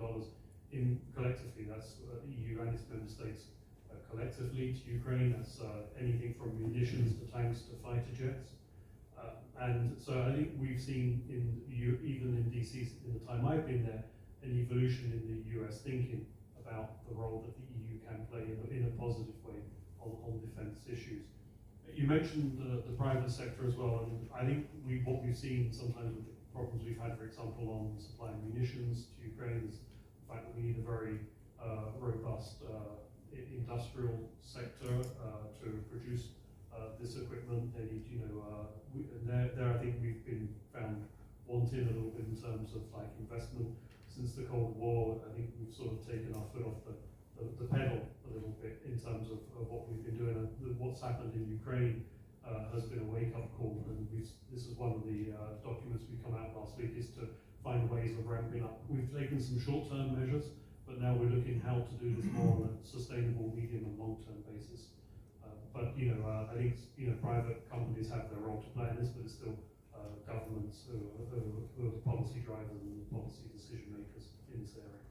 in collectively, that's EU and its member states collectively to Ukraine. That's anything from munitions to tanks to fighter jets. And so I think we've seen even in DC, in the time I've been there, an evolution in the US thinking about the role that the EU can play in a positive way on defence issues. You mentioned the private sector as well, and I think what we've seen sometimes with the problems we've had, for example, on supplying munitions to Ukraine is the fact that we need a very robust industrial sector to produce this equipment. They need, there I think we've been found wanting a little bit in terms of like investment since the Cold War. I think we've sort of taken our foot off the pedal a little bit in terms of what we've been doing. And what's happened in Ukraine has been a wake-up call, and this is one of the documents we come out last week, is to find ways of ramping up. We've taken some short-term measures, but now we're looking how to do this more on a sustainable medium and long-term basis. But I think private companies have their role to play in this, but it's still governments who are the policy drivers and the policy decision makers in this area.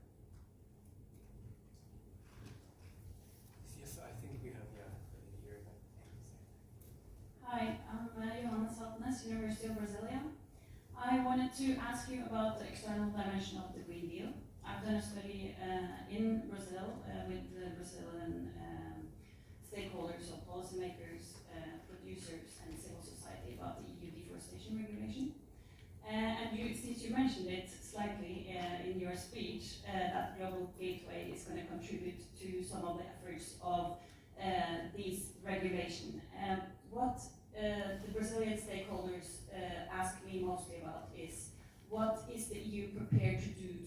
Yes, I think we have here. Hi, I'm Johanna Saltnes, University of Brasilia. I wanted to ask you about the external dimension of the Green Deal. I've done a study in Brazil with the Brazilian stakeholders, so policymakers, producers, and civil society about the EU deforestation regulation. And since you mentioned it slightly in your speech, that Global Gateway is going to contribute to some of the efforts of these regulation. What the Brazilian stakeholders ask me mostly about is, what is the EU prepared to do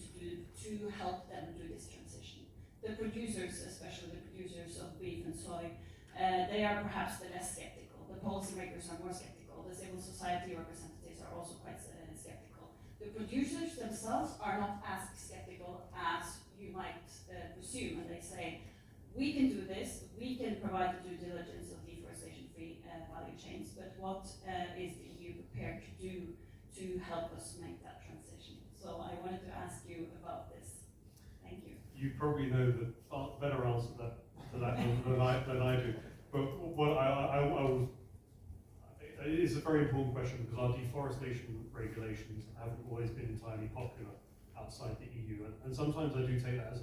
to help them do this transition? The producers, especially the producers of beef and soy, they are perhaps the less skeptical. The policymakers are more skeptical. The civil society representatives are also quite skeptical. The producers themselves are not as skeptical as you might presume, and they say, we can do this, we can provide the due diligence of deforestation-free value chains, but what is the EU prepared to do to help us make that transition? So I wanted to ask you about this. Thank you. You probably know the better answer to that than I do. But what it's a very important question, because our deforestation regulations haven't always been entirely popular outside the EU, and sometimes I do take that as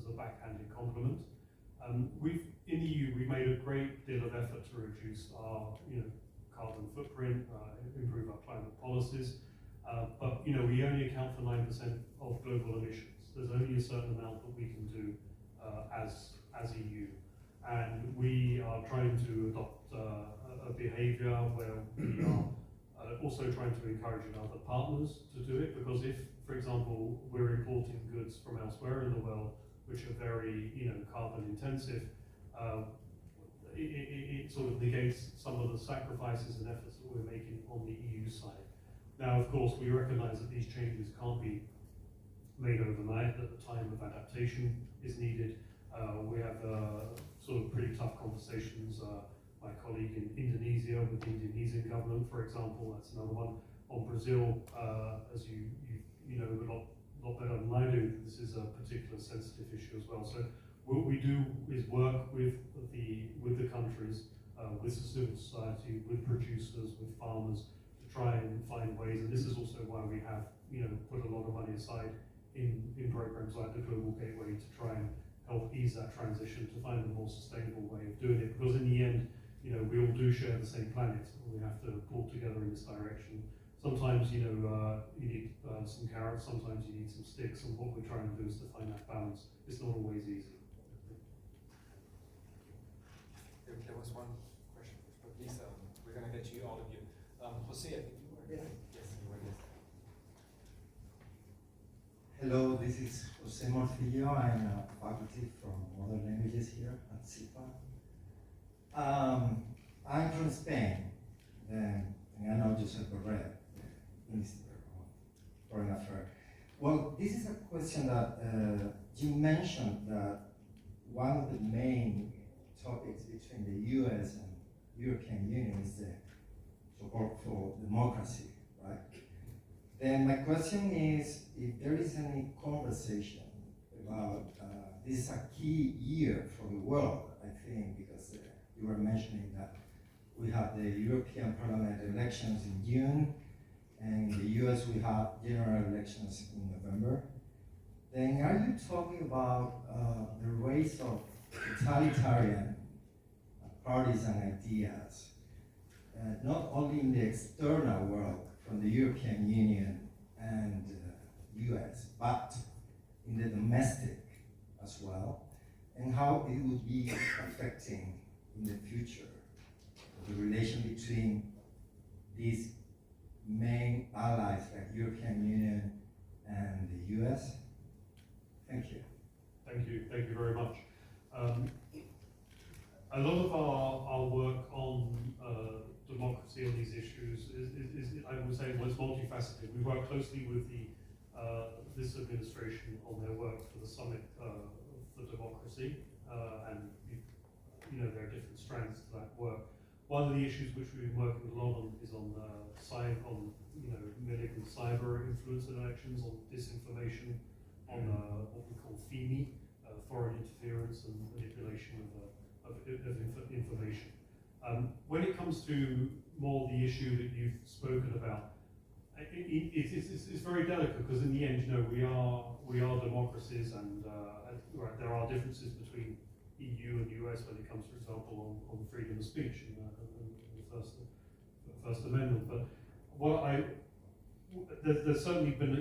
a backhanded compliment. In the EU, we've made a great deal of effort to reduce our carbon footprint, improve our climate policies, but we only account for 9% of global emissions. There's only a certain amount that we can do as EU, and we are trying to adopt a behaviour where we are also trying to encourage other partners to do it, because if, for example, we're importing goods from elsewhere in the world which are very carbon intensive, it sort of negates some of the sacrifices and efforts that we're making on the EU side. Now, of course, we recognise that these changes can't be made overnight, that the time of adaptation is needed. We have sort of pretty tough conversations. My colleague in Indonesia, with the Indonesian government, for example, that's another one. On Brazil, as you know a lot better than I do, this is a particular sensitive issue as well. So what we do is work with the countries, with the civil society, with producers, with farmers, to try and find ways. And this is also why we have put a lot of money aside in programs like the Global Gateway to try and help ease that transition, to find a more sustainable way of doing it. Because in the end, we all do share the same planet, and we have to pull together in this direction. Sometimes, you need some carrots, sometimes you need some sticks, and what we're trying to do is to find that balance. It's not always easy. There was one question, but please, we're going to get to all of you. Jose, I think you were. Yes. Yes, you were. Yes. Hello, this is Jose Morcillo. I'm a faculty from Modern Languages here at CIPA. I'm from Spain, and I know Josep Borrell, Minister of Foreign Affairs. Well, this is a question that you mentioned, that one of the main topics between the US and European Union is the support for democracy right? Then my question is if there is any conversation about this is a key year for the world, I think, because you were mentioning that we have the European Parliament elections in June, and in the US we have general elections in November. Then are you talking about the rise of totalitarian parties and ideas, not only in the external world from the European Union and US, but in the domestic as well, and how it would be affecting in the future the relation between these main allies like European Union and the US? Thank you. Thank you very much. A lot of our work on democracy and these issues is I would say, was multifaceted. We work closely with this administration on their work for the Summit for Democracy, and there are different strands to that work. One of the issues which we've been working a lot on is on malignant cyber influence in elections, on disinformation, on what we call FEMI, foreign interference and manipulation of information. When it comes to more the issue that you've spoken about, it's very delicate because in the end, we are democracies, and there are differences between EU and US when it comes, for example, on freedom of speech and the First Amendment. But there's certainly been,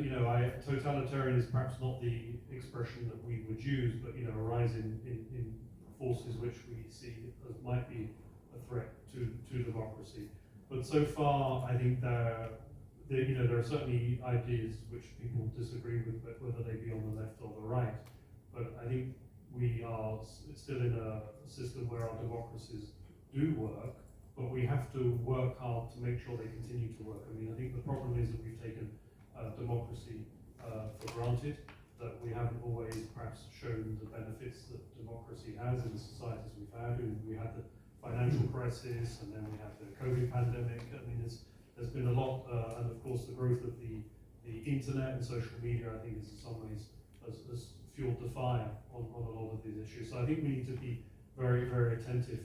totalitarian is perhaps not the expression that we would use, but a rise in forces which we see as might be a threat to democracy. But so far, I think there are certainly ideas which people disagree with, but whether they be on the left or the right. But I think we are still in a system where our democracies do work, but we have to work hard to make sure they continue to work. I think the problem is that we've taken democracy for granted, that we haven't always perhaps shown the benefits that democracy has in the societies we've had. And we had the financial crisis, and then we had the COVID pandemic. There's been a lot, and of course the growth of the internet and social media, I think, is in some ways has fueled the fire on a lot of these issues. So I think we need to be very, very attentive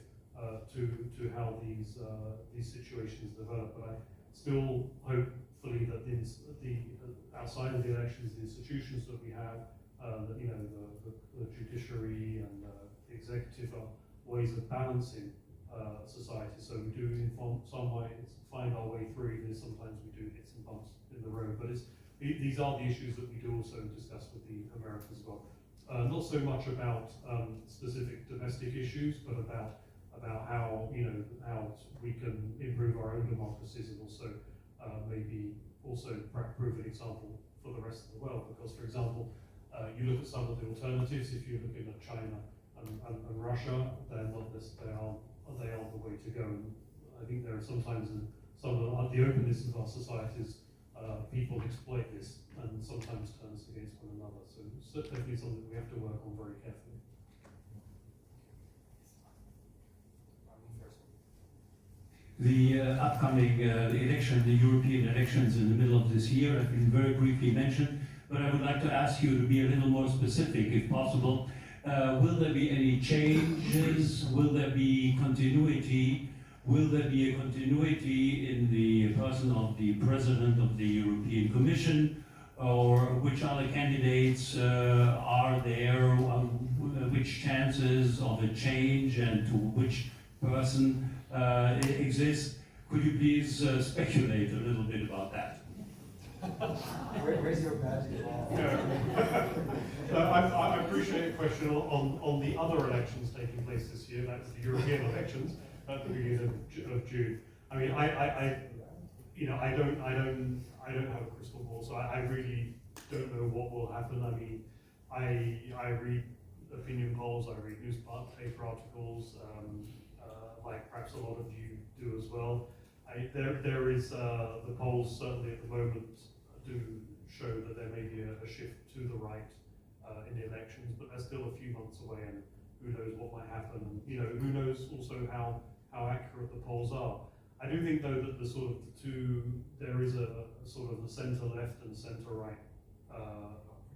to how these situations develop. But I still hopefully that outside of the elections, the institutions that we have, the judiciary and the executive are ways of balancing society. So we do in some ways find our way through. Sometimes we do hit some bumps in the road, but these are the issues that we do also discuss with the Americans as well. Not so much about specific domestic issues, but about how how we can improve our own democracies, and also maybe also prove an example for the rest of the world. Because, for example, you look at some of the alternatives. If you're looking at China and Russia, they aren't the way to go. And I think there are sometimes in some of the openness of our societies, people exploit this and sometimes turn us against one another. So it's definitely something we have to work on very carefully. The upcoming the election, the European elections in the middle of this year, have been very briefly mentioned, but I would like to ask you to be a little more specific, if possible. Will there be any changes? Will there be continuity? Will there be a continuity in the person of the President of the European Commission? Or which other candidates are there? Which chances of a change, and to which person exists? Could you please speculate a little bit about that? Where's your magic ball? I appreciate the question on the other elections taking place this year. That's the European elections at the beginning of June. I don't have a crystal ball, so I really don't know what will happen. I read opinion polls, I read newspaper articles, like perhaps a lot of you do as well. There is the polls certainly at the moment do show that there may be a shift to the right in the elections, but they're still a few months away, and who knows what might happen, and who knows also how accurate the polls are. I do think though that the sort of the two, there is a sort of the centre left and centre right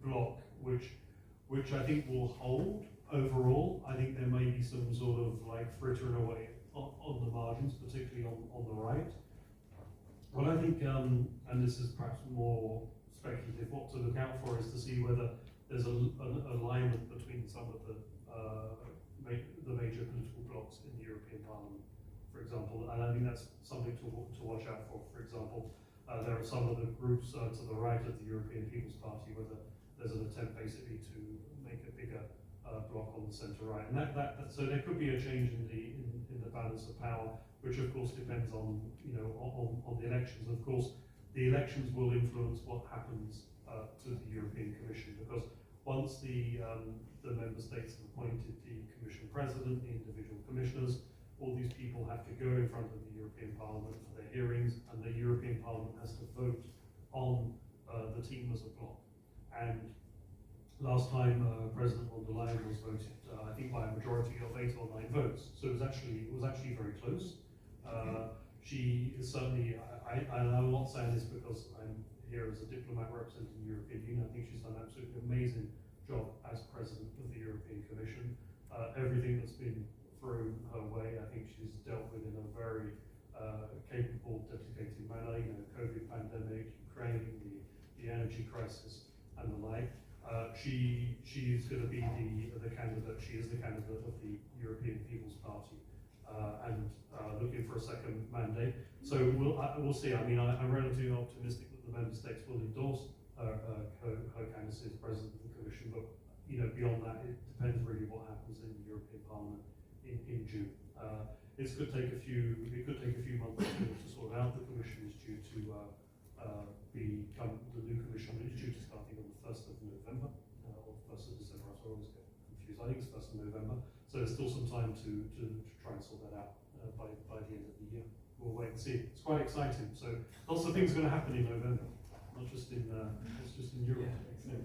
block, which I think will hold overall. I think there may be some sort of like frittering away on the margins, particularly on the right. What I think, and this is perhaps more speculative, what to look out for is to see whether there's an alignment between some of the major political blocs in the European Parliament, for example, and I think that's something to watch out for. For example, there are some of the groups to the right of the European People's Party, whether there's an attempt basically to make a bigger bloc on the centre right, and so there could be a change in the balance of power, which of course depends on on the elections. Of course, the elections will influence what happens to the European Commission, because once the member states have appointed the Commission President, the individual commissioners, all these people have to go in front of the European Parliament for their hearings, and the European Parliament has to vote on the team as a bloc. And last time President von der Leyen was voted, I think by a majority of 8 or 9 votes. So it was actually very close. She is certainly, I'm not saying this because I'm here as a diplomat representing the European Union. I think she's done an absolutely amazing job as President of the European Commission. Everything that's been thrown her way, I think she's dealt with in a very capable, dedicated manner. COVID pandemic, Ukraine, the energy crisis, and the like. She is going to be the candidate. She is the candidate of the European People's Party, and looking for a second mandate. So we'll see. I mean, I'm relatively optimistic that the member states will endorse her candidacy as President of the Commission. But beyond that, it depends really what happens in the European Parliament in June. It could take a few months to sort out. The Commission is due to become the new Commission is due to start, I think, on the 1st of November or 1st of December. I always get confused. I think it's 1st of November. So there's still some time to try and sort that out by the end of the year. We'll wait and see. It's quite exciting. So lots of things are going to happen in November, not just in Europe. Yeah,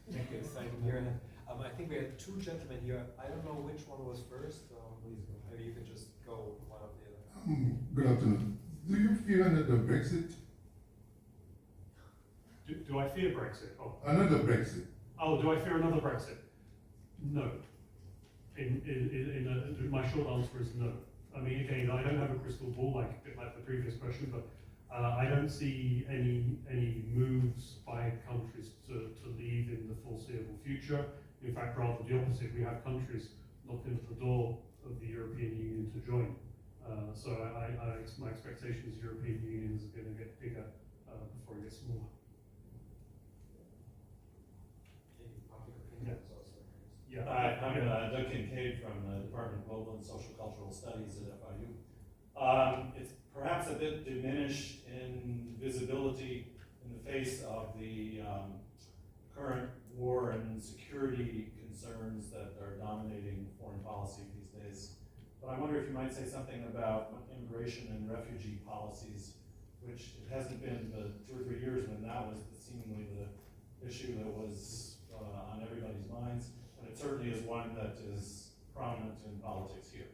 thank you. Exciting year. I think we had 2 gentlemen here. I don't know which one was first. Maybe you can just go one of the other. Good afternoon. Do you fear another Brexit? Do I fear Brexit? Oh. Another Brexit? Oh, do I fear another Brexit? No. My short answer is no. I mean, again, I don't have a crystal ball, a bit like the previous question, but I don't see any moves by countries to leave in the foreseeable future. In fact, rather the opposite. We have countries knocking at the door of the European Union to join. So my expectation is the European Union is going to get bigger before it gets smaller. Yeah. Hi, I'm Doug Kincaid from the Department of Global and Social Cultural Studies at FIU. It's perhaps a bit diminished in visibility in the face of the current war and security concerns that are dominating foreign policy these days. But I wonder if you might say something about immigration and refugee policies, which it hasn't been the 2 or 3 years when that was seemingly the issue that was on everybody's minds. And it certainly is one that is prominent in politics here.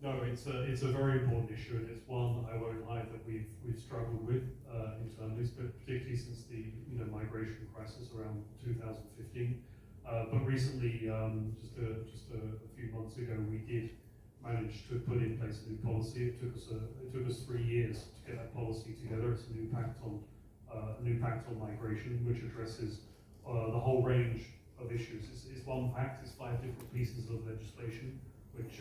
No, it's a very important issue, and it's one I won't hide that we've struggled with internally, particularly since the migration crisis around 2015. But recently, just a few months ago, we did manage to put in place a new policy. It took us 3 years to get that policy together. It's a new pact on migration, which addresses the whole range of issues. It's one pact. It's 5 different pieces of legislation, which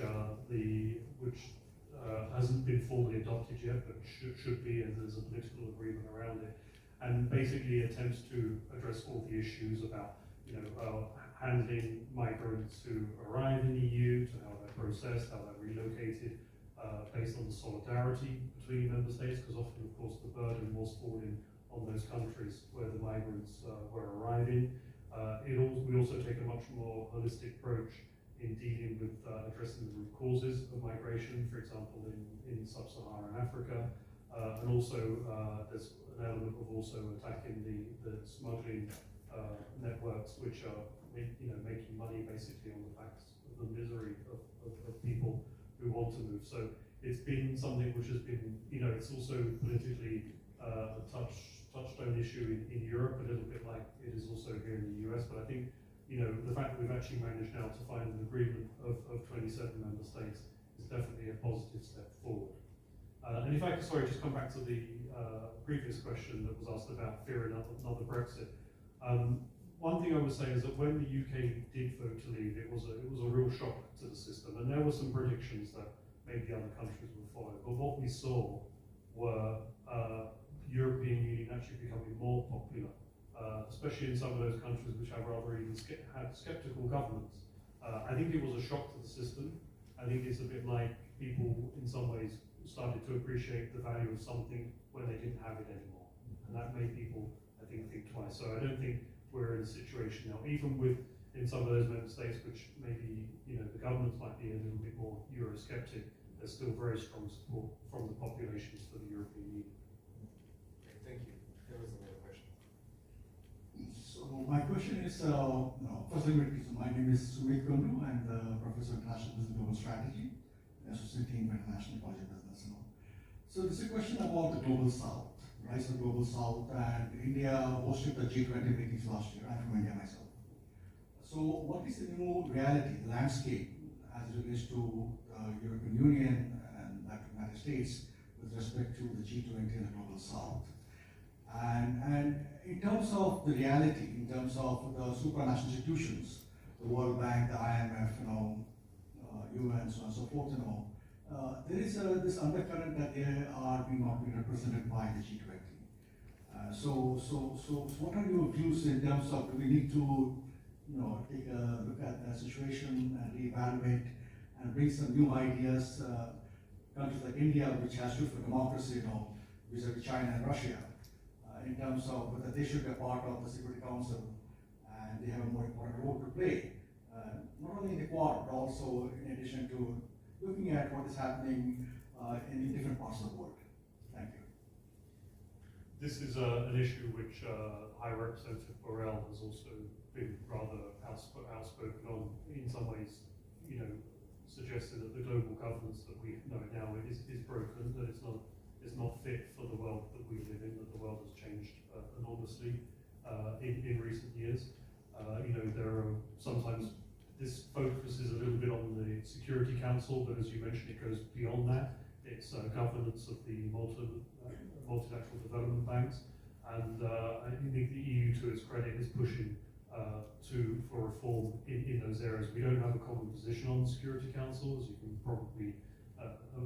hasn't been formally adopted yet, but should be, and there's a political agreement around it, and basically attempts to address all the issues about handling migrants who arrive in the EU, to how they're processed, how they're relocated, based on the solidarity between member states, because often, of course, the burden was falling on those countries where the migrants were arriving. We also take a much more holistic approach in dealing with addressing the root causes of migration, for example, in sub-Saharan Africa, and also there's an element of also attacking the smuggling networks, which are making money basically on the backs of the misery of people who want to move. So it's been something which has been, it's also politically a touchstone issue in Europe, a little bit like it is also here in the US. But I think, the fact that we've actually managed now to find an agreement of 27 member states is definitely a positive step forward. And if I could, just come back to the previous question that was asked about fear in another Brexit. One thing I would say is that when the UK did vote to leave, it was a real shock to the system, and there were some predictions that maybe other countries would follow. But what we saw were European Union actually becoming more popular, especially in some of those countries which have rather even had skeptical governments. I think it was a shock to the system. I think it's a bit like people, in some ways, started to appreciate the value of something when they didn't have it anymore, and that made people, I think twice. So I don't think we're in a situation now, even in some of those member states which maybe the governments might be a little bit more Eurosceptic. There's still very strong support from the populations for the European Union. Great, thank you. There was another question. So my question is, first let me introduce. My name is Sumit Kundu. I'm the Professor of International Business and Global Strategy, Associate Dean for International Project Business. So this is a question about the Global South, rise of the Global South, and India hosted the G20 meetings last year. I'm from India myself. So what is the new reality, the landscape, as it relates to the European Union and the United States with respect to the G20 and the Global South? And in terms of the reality, in terms of the supranational institutions, the World Bank, the IMF, UN, so on and so forth, there is this undercurrent that they are not being represented by the G20. So what are your views in terms of, do we need to take a look at the situation and reevaluate and bring some new ideas? Countries like India, which has stood for democracy, vis-a-vis China and Russia, in terms of whether they should be a part of the Security Council and they have a more important role to play, not only in the Quad, but also in addition to looking at what is happening in different parts of the world. Thank you. This is an issue which High Representative Borrell has also been rather outspoken on. In some ways, suggesting that the global governance that we know now is broken, that it's not fit for the world that we live in, that the world has changed enormously in recent years. There are sometimes this focuses a little bit on the Security Council, but as you mentioned, it goes beyond that. It's governance of the multilateral development banks, and I think the EU, to its credit, is pushing for reform in those areas. We don't have a common position on the Security Council, as you can probably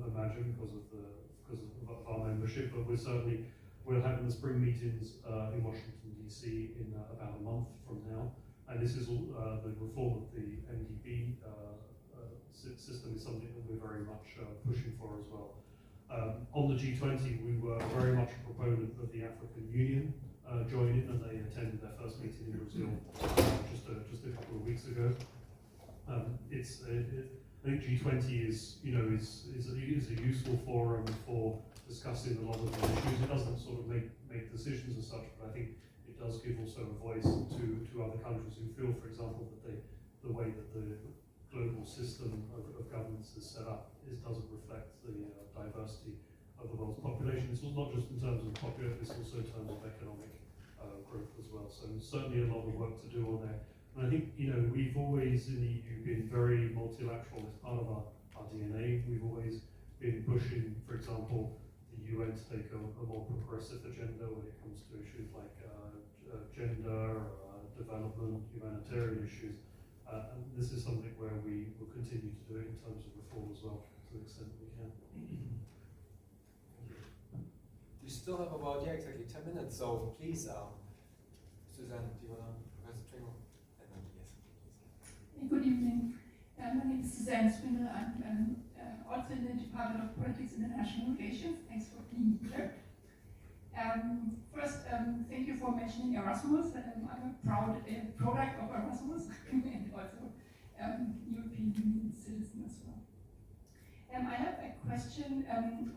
imagine, because of our membership, but we'll have the spring meetings in Washington DC in about a month from now. And this is the reform of the MDB system is something that we're very much pushing for as well. On the G20, we were very much a proponent of the African Union joining, and they attended their first meeting in Brazil just a couple of weeks ago. I think G20 is a useful forum for discussing a lot of the issues. It doesn't sort of make decisions as such, but I think it does give also a voice to other countries who feel, for example, that the way that the global system of governance is set up doesn't reflect the diversity of the world's population. It's not just in terms of population, it's also in terms of economic growth as well. So certainly a lot of work to do on there. And I think, we've always in the EU been very multilateral as part of our DNA. We've always been pushing, for example, the UN to take a more progressive agenda when it comes to issues like gender, development, humanitarian issues. And this is something where we will continue to do it in terms of reform as well, to the extent that we can. We still have about, exactly 10 minutes, so please, Suzanne, do you want to, Professor Tringle? And then, yes, please. Good evening. My name is Suzanne Swindle. I'm also in the Department of Politics and International Relations. Thanks for being here. First, thank you for mentioning Erasmus. I'm a proud product of Erasmus and also European Union citizen as well. I have a question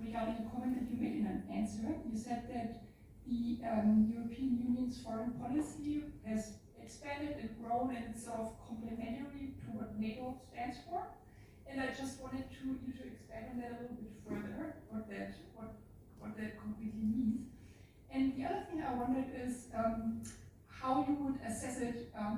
regarding a comment that you made in an answer. You said that the European Union's foreign policy has expanded and grown and it's sort of complementary to what NATO stands for. And I just wanted you to expand on that a little bit further, what that completely means. And the other thing I wondered is how you would assess it, how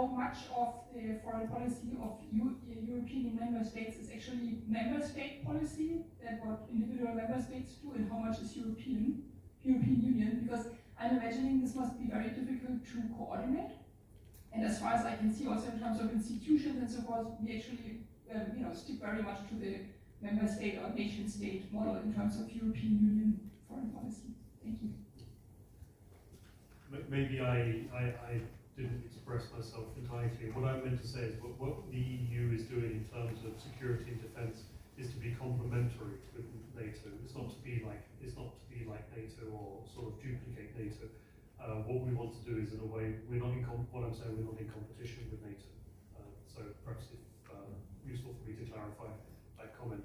much of the foreign policy of European member states is actually member state policy, that what individual member states do, and how much is European Union, because I'm imagining this must be very difficult to coordinate. And as far as I can see, also in terms of institutions and so forth, we actually stick very much to the member state or nation state model in terms of European Union foreign policy. Thank you. Maybe I didn't express myself entirely. What I meant to say is what the EU is doing in terms of security and defence is to be complementary with NATO. It's not to be like NATO or sort of duplicate NATO. What we want to do is, in a way, we're not in competition with NATO. So perhaps it's useful for me to clarify that comment.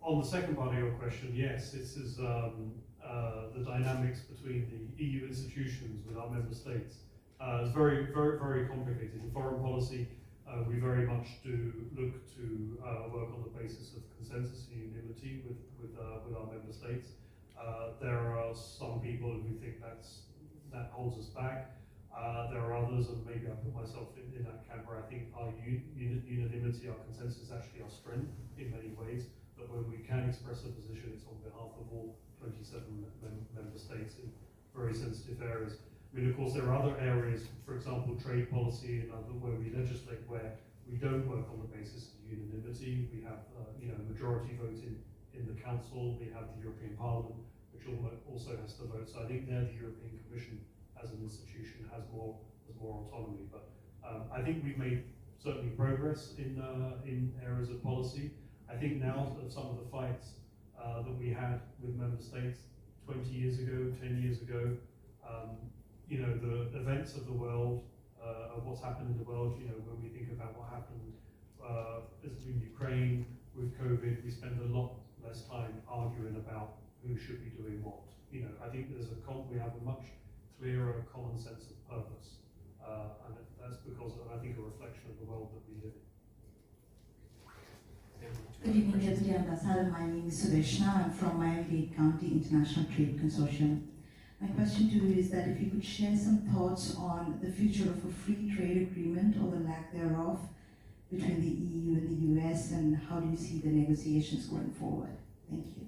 On the second part of your question, yes, this is the dynamics between the EU institutions with our member states. It's very, very, very complicated. In foreign policy, we very much do look to work on the basis of consensus and unanimity with our member states. There are some people who think that holds us back. There are others, and maybe I put myself in that camp, where I think our unanimity, our consensus is actually our strength in many ways, but when we can express a position, it's on behalf of all 27 member states in very sensitive areas. I mean, of course, there are other areas, for example, trade policy and other, where we legislate, where we don't work on the basis of unanimity. We have, majority vote in the Council. We have the European Parliament, which also has to vote. So I think there the European Commission, as an institution, has more autonomy. But I think we've made certainly progress in areas of policy. I think now that some of the fights that we had with member states 20 years ago, 10 years ago, the events of the world, of what's happened in the world, when we think about what happened in Ukraine with COVID, we spend a lot less time arguing about who should be doing what. I think we have a much clearer common sense of purpose, and that's because I think a reflection of the world that we live in. Good evening, Deputy Ambassador. My name is Sudeshna. I'm from Miami-Dade County International Trade Consortium. My question to you is that if you could share some thoughts on the future of a free trade agreement or the lack thereof between the EU and the US, and how do you see the negotiations going forward? Thank you.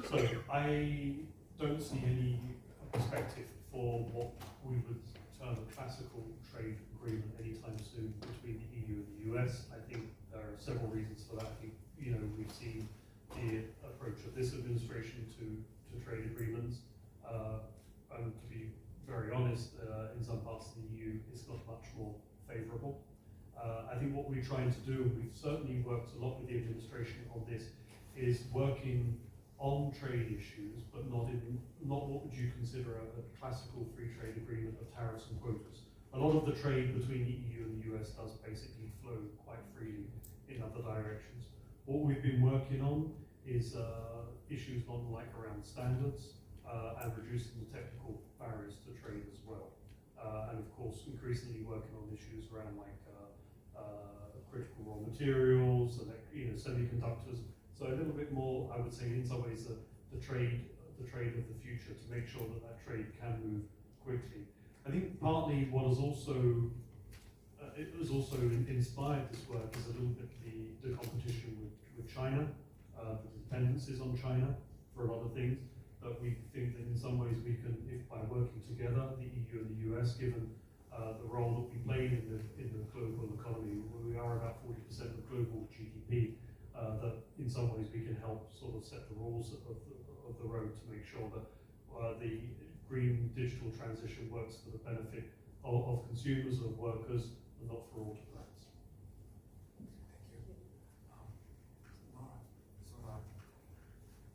So I don't see any perspective for what we would term a classical trade agreement anytime soon between the EU and the US. I think there are several reasons for that. I think we've seen the approach of this administration to trade agreements, and to be very honest, in some parts of the EU, it's not much more favourable. I think what we're trying to do, and we've certainly worked a lot with the administration on this, is working on trade issues, but not what would you consider a classical free trade agreement of tariffs and quotas. A lot of the trade between the EU and the US does basically flow quite freely in other directions. What we've been working on is issues not like around standards and reducing the technical barriers to trade as well. And of course, increasingly working on issues around like critical raw materials and semiconductors. So a little bit more, I would say, in some ways, the trade of the future, to make sure that trade can move quickly. I think partly what has also inspired this work is a little bit the competition with China, the dependencies on China for a lot of things. But we think that in some ways we can, if by working together, the EU and the US, given the role that we play in the global economy, we are about 40% of global GDP. That in some ways we can help sort of set the rules of the road to make sure that the green digital transition works for the benefit of consumers, of workers, and not for autocrats.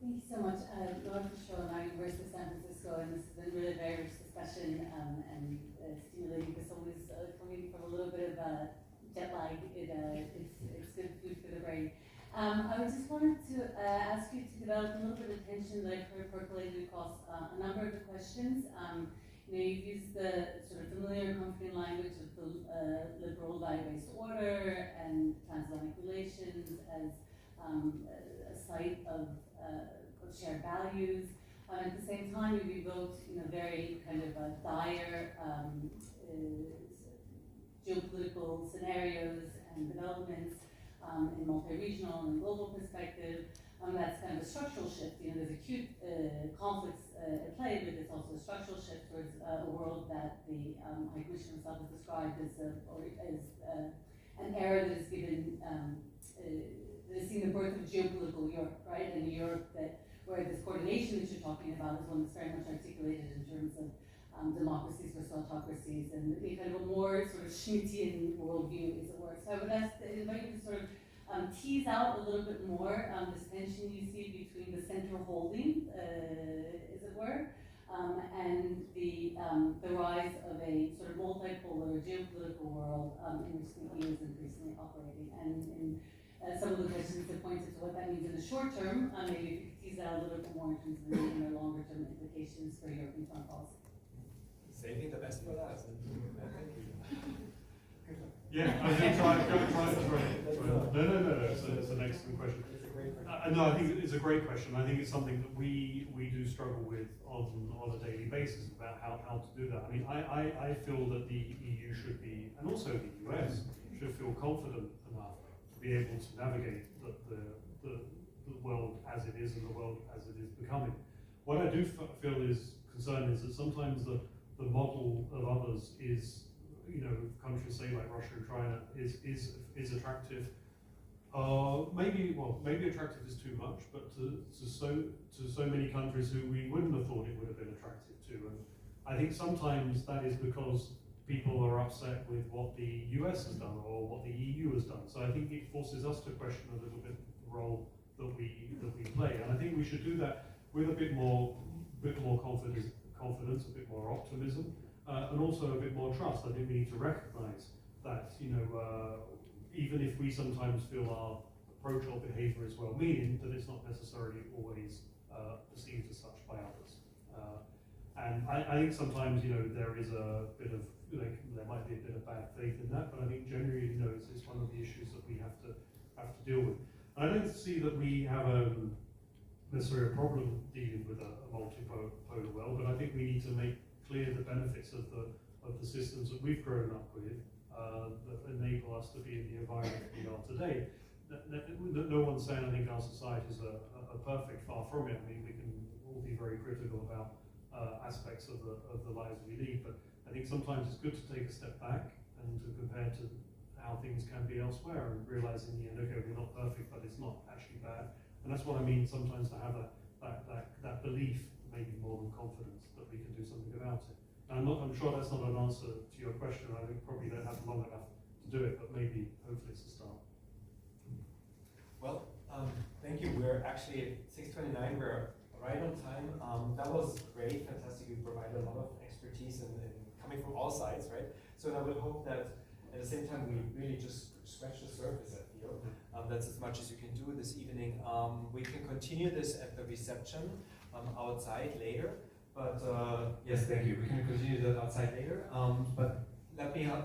Thank you so much. Laura Fisher, University of San Francisco, and this has been really a very rich discussion and stimulating, because always coming from a little bit of jet lag, it's good food for the brain. I just wanted to ask you to develop a little bit of tension that I've heard percolated across a number of the questions. you've used the sort of familiar comforting language of the liberal value-based order and transatlantic relations as a site of shared values. At the same time, you've evoked very kind of dire geopolitical scenarios and developments in multi-regional and global perspective. That's kind of a structural shift. There's acute conflicts at play, but it's also a structural shift towards a world that the High Commissioner himself has described as an era that has given that has seen the birth of geopolitical Europe, right? And a Europe where this coordination that you're talking about is one that's very much articulated in terms of democracies versus autocracies and kind of a more sort of Schmittian worldview, as it were. So I would invite you to sort of tease out a little bit more this tension you see between the center holding, as it were, and the rise of a sort of multipolar geopolitical world in which the EU is increasingly operating. And some of the questions that pointed to what that means in the short term, maybe if you could tease out a little bit more in terms of the medium or longer term implications for European foreign policy. Saving the best for last. Thank you. Yeah, I think try. No. It's an excellent question. It's a great question. No, I think it's a great question. I think it's something that we do struggle with on a daily basis about how to do that. I mean, I feel that the EU should be, and also the US, should feel confident enough to be able to navigate the world as it is and the world as it is becoming. What I do feel is concerned is that sometimes the model of others is, countries say like Russia and China is attractive. Maybe attractive is too much, but to so many countries who we wouldn't have thought it would have been attractive to. And I think sometimes that is because people are upset with what the US has done or what the EU has done. So I think it forces us to question a little bit the role that we play. And I think we should do that with a bit more confidence, a bit more optimism. And also a bit more trust. I think we need to recognise that, even if we sometimes feel our approach or behaviour is well-meaning, that it's not necessarily always perceived as such by others. And I think sometimes, there is a bit of, there might be a bit of bad faith in that, but I think generally, it's one of the issues that we have to deal with. And I don't see that we have necessarily a problem dealing with a multipolar world, but I think we need to make clear the benefits of the systems that we've grown up with that enable us to be in the environment we are today. No one's saying I think our society is a perfect, far from it. I mean, we can all be very critical about aspects of the lives we lead, but I think sometimes it's good to take a step back and to compare to how things can be elsewhere and realize in the end, okay, we're not perfect, but it's not actually bad. And that's what I mean sometimes to have that belief, maybe more than confidence, that we can do something about it. And I'm sure that's not an answer to your question. I think probably don't have long enough to do it, but maybe, hopefully it's a start. Well, thank you. We're actually at 6:29. We're right on time. That was great, fantastic. You provided a lot of expertise and coming from all sides, right? So I would hope that at the same time we really just scratch the surface, I feel. That's as much as you can do this evening. We can continue this at the reception outside later. But yes, thank you. We can continue that outside later. But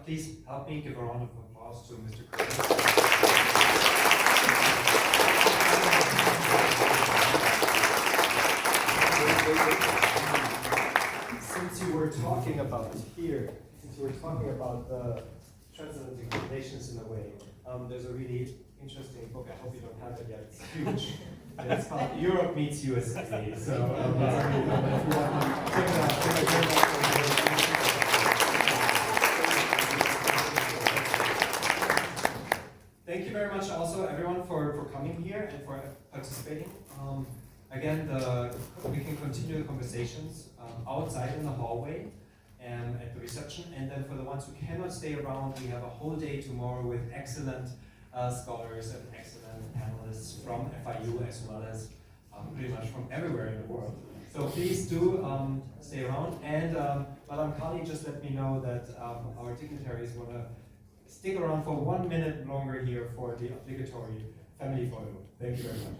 please help me give a round of applause to Mr. Curtis. Since you were talking about the transatlantic relations in a way, there's a really interesting book. I hope you don't have it yet. It's huge. And it's called Europe Meets USA. So if you want to check it out. Thank you very much also everyone for coming here and for participating. Again, we can continue the conversations outside in the hallway and at the reception. And then for the ones who cannot stay around, we have a whole day tomorrow with excellent scholars and excellent panelists from FIU as well as pretty much from everywhere in the world. So please do stay around. And Madam Kali just let me know that our dignitaries want to stick around for 1 minute longer here for the obligatory family photo. Thank you very much.